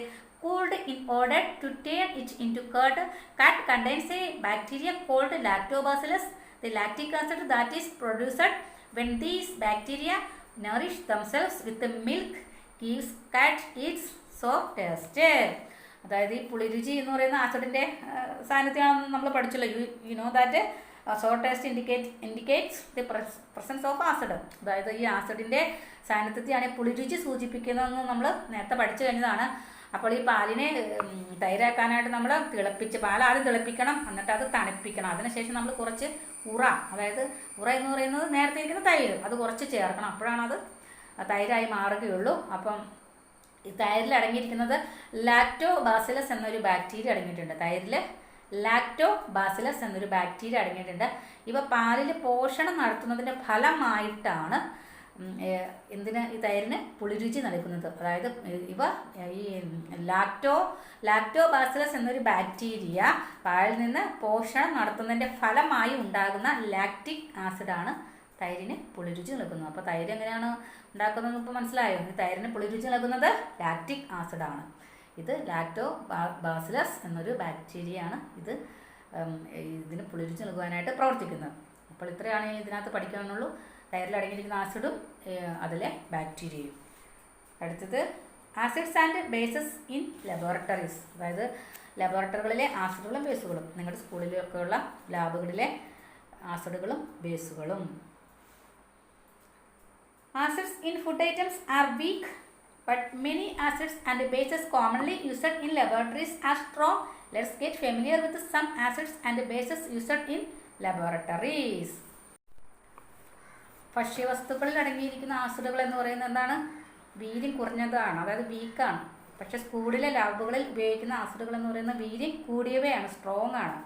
Speaker 1: cooled in order to turn it into curd? Curd contains a bacteria called lactobacillus. The lactic acid that is produced when these bacteria nourish themselves with the milk gives curd its sour taste. അതായത് ഈ പുളിരുചി എന്ന് പറയുന്ന ആസിഡിൻ്റെ സാന്നിധ്യമാണെന്ന് നമ്മൾ പഠിച്ചല്ലോ. You know that sour taste indicates the presence of acid. അതായത് ഈ ആസിഡിൻ്റെ സാന്നിധ്യത്തെയാണ് പുളിരുചി സൂചിപ്പിക്കുന്നതെന്ന് നമ്മൾ നേരത്തെ പഠിച്ചു കഴിഞ്ഞതാണ്. അപ്പോൾ ഈ പാലിനെ തൈരാക്കാനായിട്ട് നമ്മൾ പാൽ ആദ്യം തിളപ്പിക്കണം, എന്നിട്ട് അത് തണുപ്പിക്കണം. അതിനുശേഷം നമ്മൾ കുറച്ച് ഉറ, അതായത് ഉറ എന്ന് പറയുന്നത് നേരത്തെ ഇരിക്കുന്ന തൈര്, അത് കുറച്ച് ചേർക്കണം. അപ്പോഴാണ് അത് തൈരായി മാറുകയുള്ളൂ. അപ്പം ഈ തൈരിൽ അടങ്ങിയിരിക്കുന്നത് ലാക്ടോബാസിലസ് എന്നൊരു ബാക്ടീരിയ അടങ്ങിയിട്ടുണ്ട്. തൈരിൽ ലാക്ടോബാസിലസ് എന്നൊരു ബാക്ടീരിയ അടങ്ങിയിട്ടുണ്ട്. ഇവ പാലിൽ പോഷണം നടത്തുന്നതിൻ്റെ ഫലമായിട്ടാണ് ഈ തൈരിന് പുളിരുചി നൽകുന്നത്. അതായത് ഇവ ഈ ലാക്ടോബാസിലസ് എന്നൊരു ബാക്ടീരിയ പാലിൽ നിന്ന് പോഷണം നടത്തുന്നതിൻ്റെ ഫലമായി ഉണ്ടാകുന്ന ലാക്റ്റിക് ആസിഡാണ് തൈരിന് പുളിരുചി നൽകുന്നത്. അപ്പോൾ തൈര് എങ്ങനെയാണ് ഉണ്ടാക്കുന്നത് ഇപ്പോൾ മനസ്സിലായോ? ഈ തൈരിന് പുളിരുചി നൽകുന്നത് ലാക്റ്റിക് ആസിഡാണ്. ഇത് ലാക്ടോബാസിലസ് എന്നൊരു ബാക്ടീരിയയാണ് ഇതിന് പുളിരുചി നൽകുവാനായിട്ട് പ്രവർത്തിക്കുന്നത്. അപ്പോൾ ഇത്രയാണ് ഇതിനകത്ത് പഠിക്കാനുള്ളൂ. തൈരിൽ അടങ്ങിയിരിക്കുന്ന ആസിഡും അതിലെ ബാക്ടീരിയയും. അടുത്തത് acids and bases in laboratories. അതായത് ലബോറട്ടറികളിലെ ആസിഡുകളും ബേസുകളും. നിങ്ങളുടെ സ്കൂളിലൊക്കെയുള്ള ലാബുകളിലെ ആസിഡുകളും ബേസുകളും. Acids in food items are weak, but many acids and bases commonly used in laboratories are strong. Let's get familiar with some acids and bases used in laboratories. ഭക്ഷ്യവസ്തുക്കളിൽ അടങ്ങിയിരിക്കുന്ന ആസിഡുകൾ എന്ന് പറയുന്നത് എന്താണ്? വീര്യം കുറഞ്ഞതാണ്, അതായത് വീക്കാണ്. പക്ഷേ സ്കൂളിലെ ലാബുകളിൽ ഉപയോഗിക്കുന്ന ആസിഡുകൾ എന്ന് പറയുന്നത് വീര്യം കൂടിയവയാണ്, സ്ട്രോങ് ആണ്.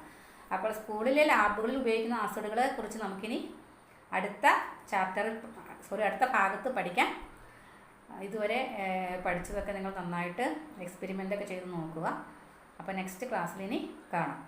Speaker 1: അപ്പോൾ സ്കൂളിലെ ലാബുകളിൽ ഉപയോഗിക്കുന്ന ആസിഡുകളെ കുറിച്ച് നമുക്കിനി അടുത്ത അടുത്ത ഭാഗത്ത് പഠിക്കാം. ഇതുവരെ പഠിച്ചതൊക്കെ നിങ്ങൾ നന്നായിട്ട് എക്സ്പെരിമെൻ്റൊക്കെ ചെയ്ത് നോക്കുക. അപ്പോൾ നെക്സ്റ്റ് ക്ലാസ്സിൽ ഇനി കാണാം.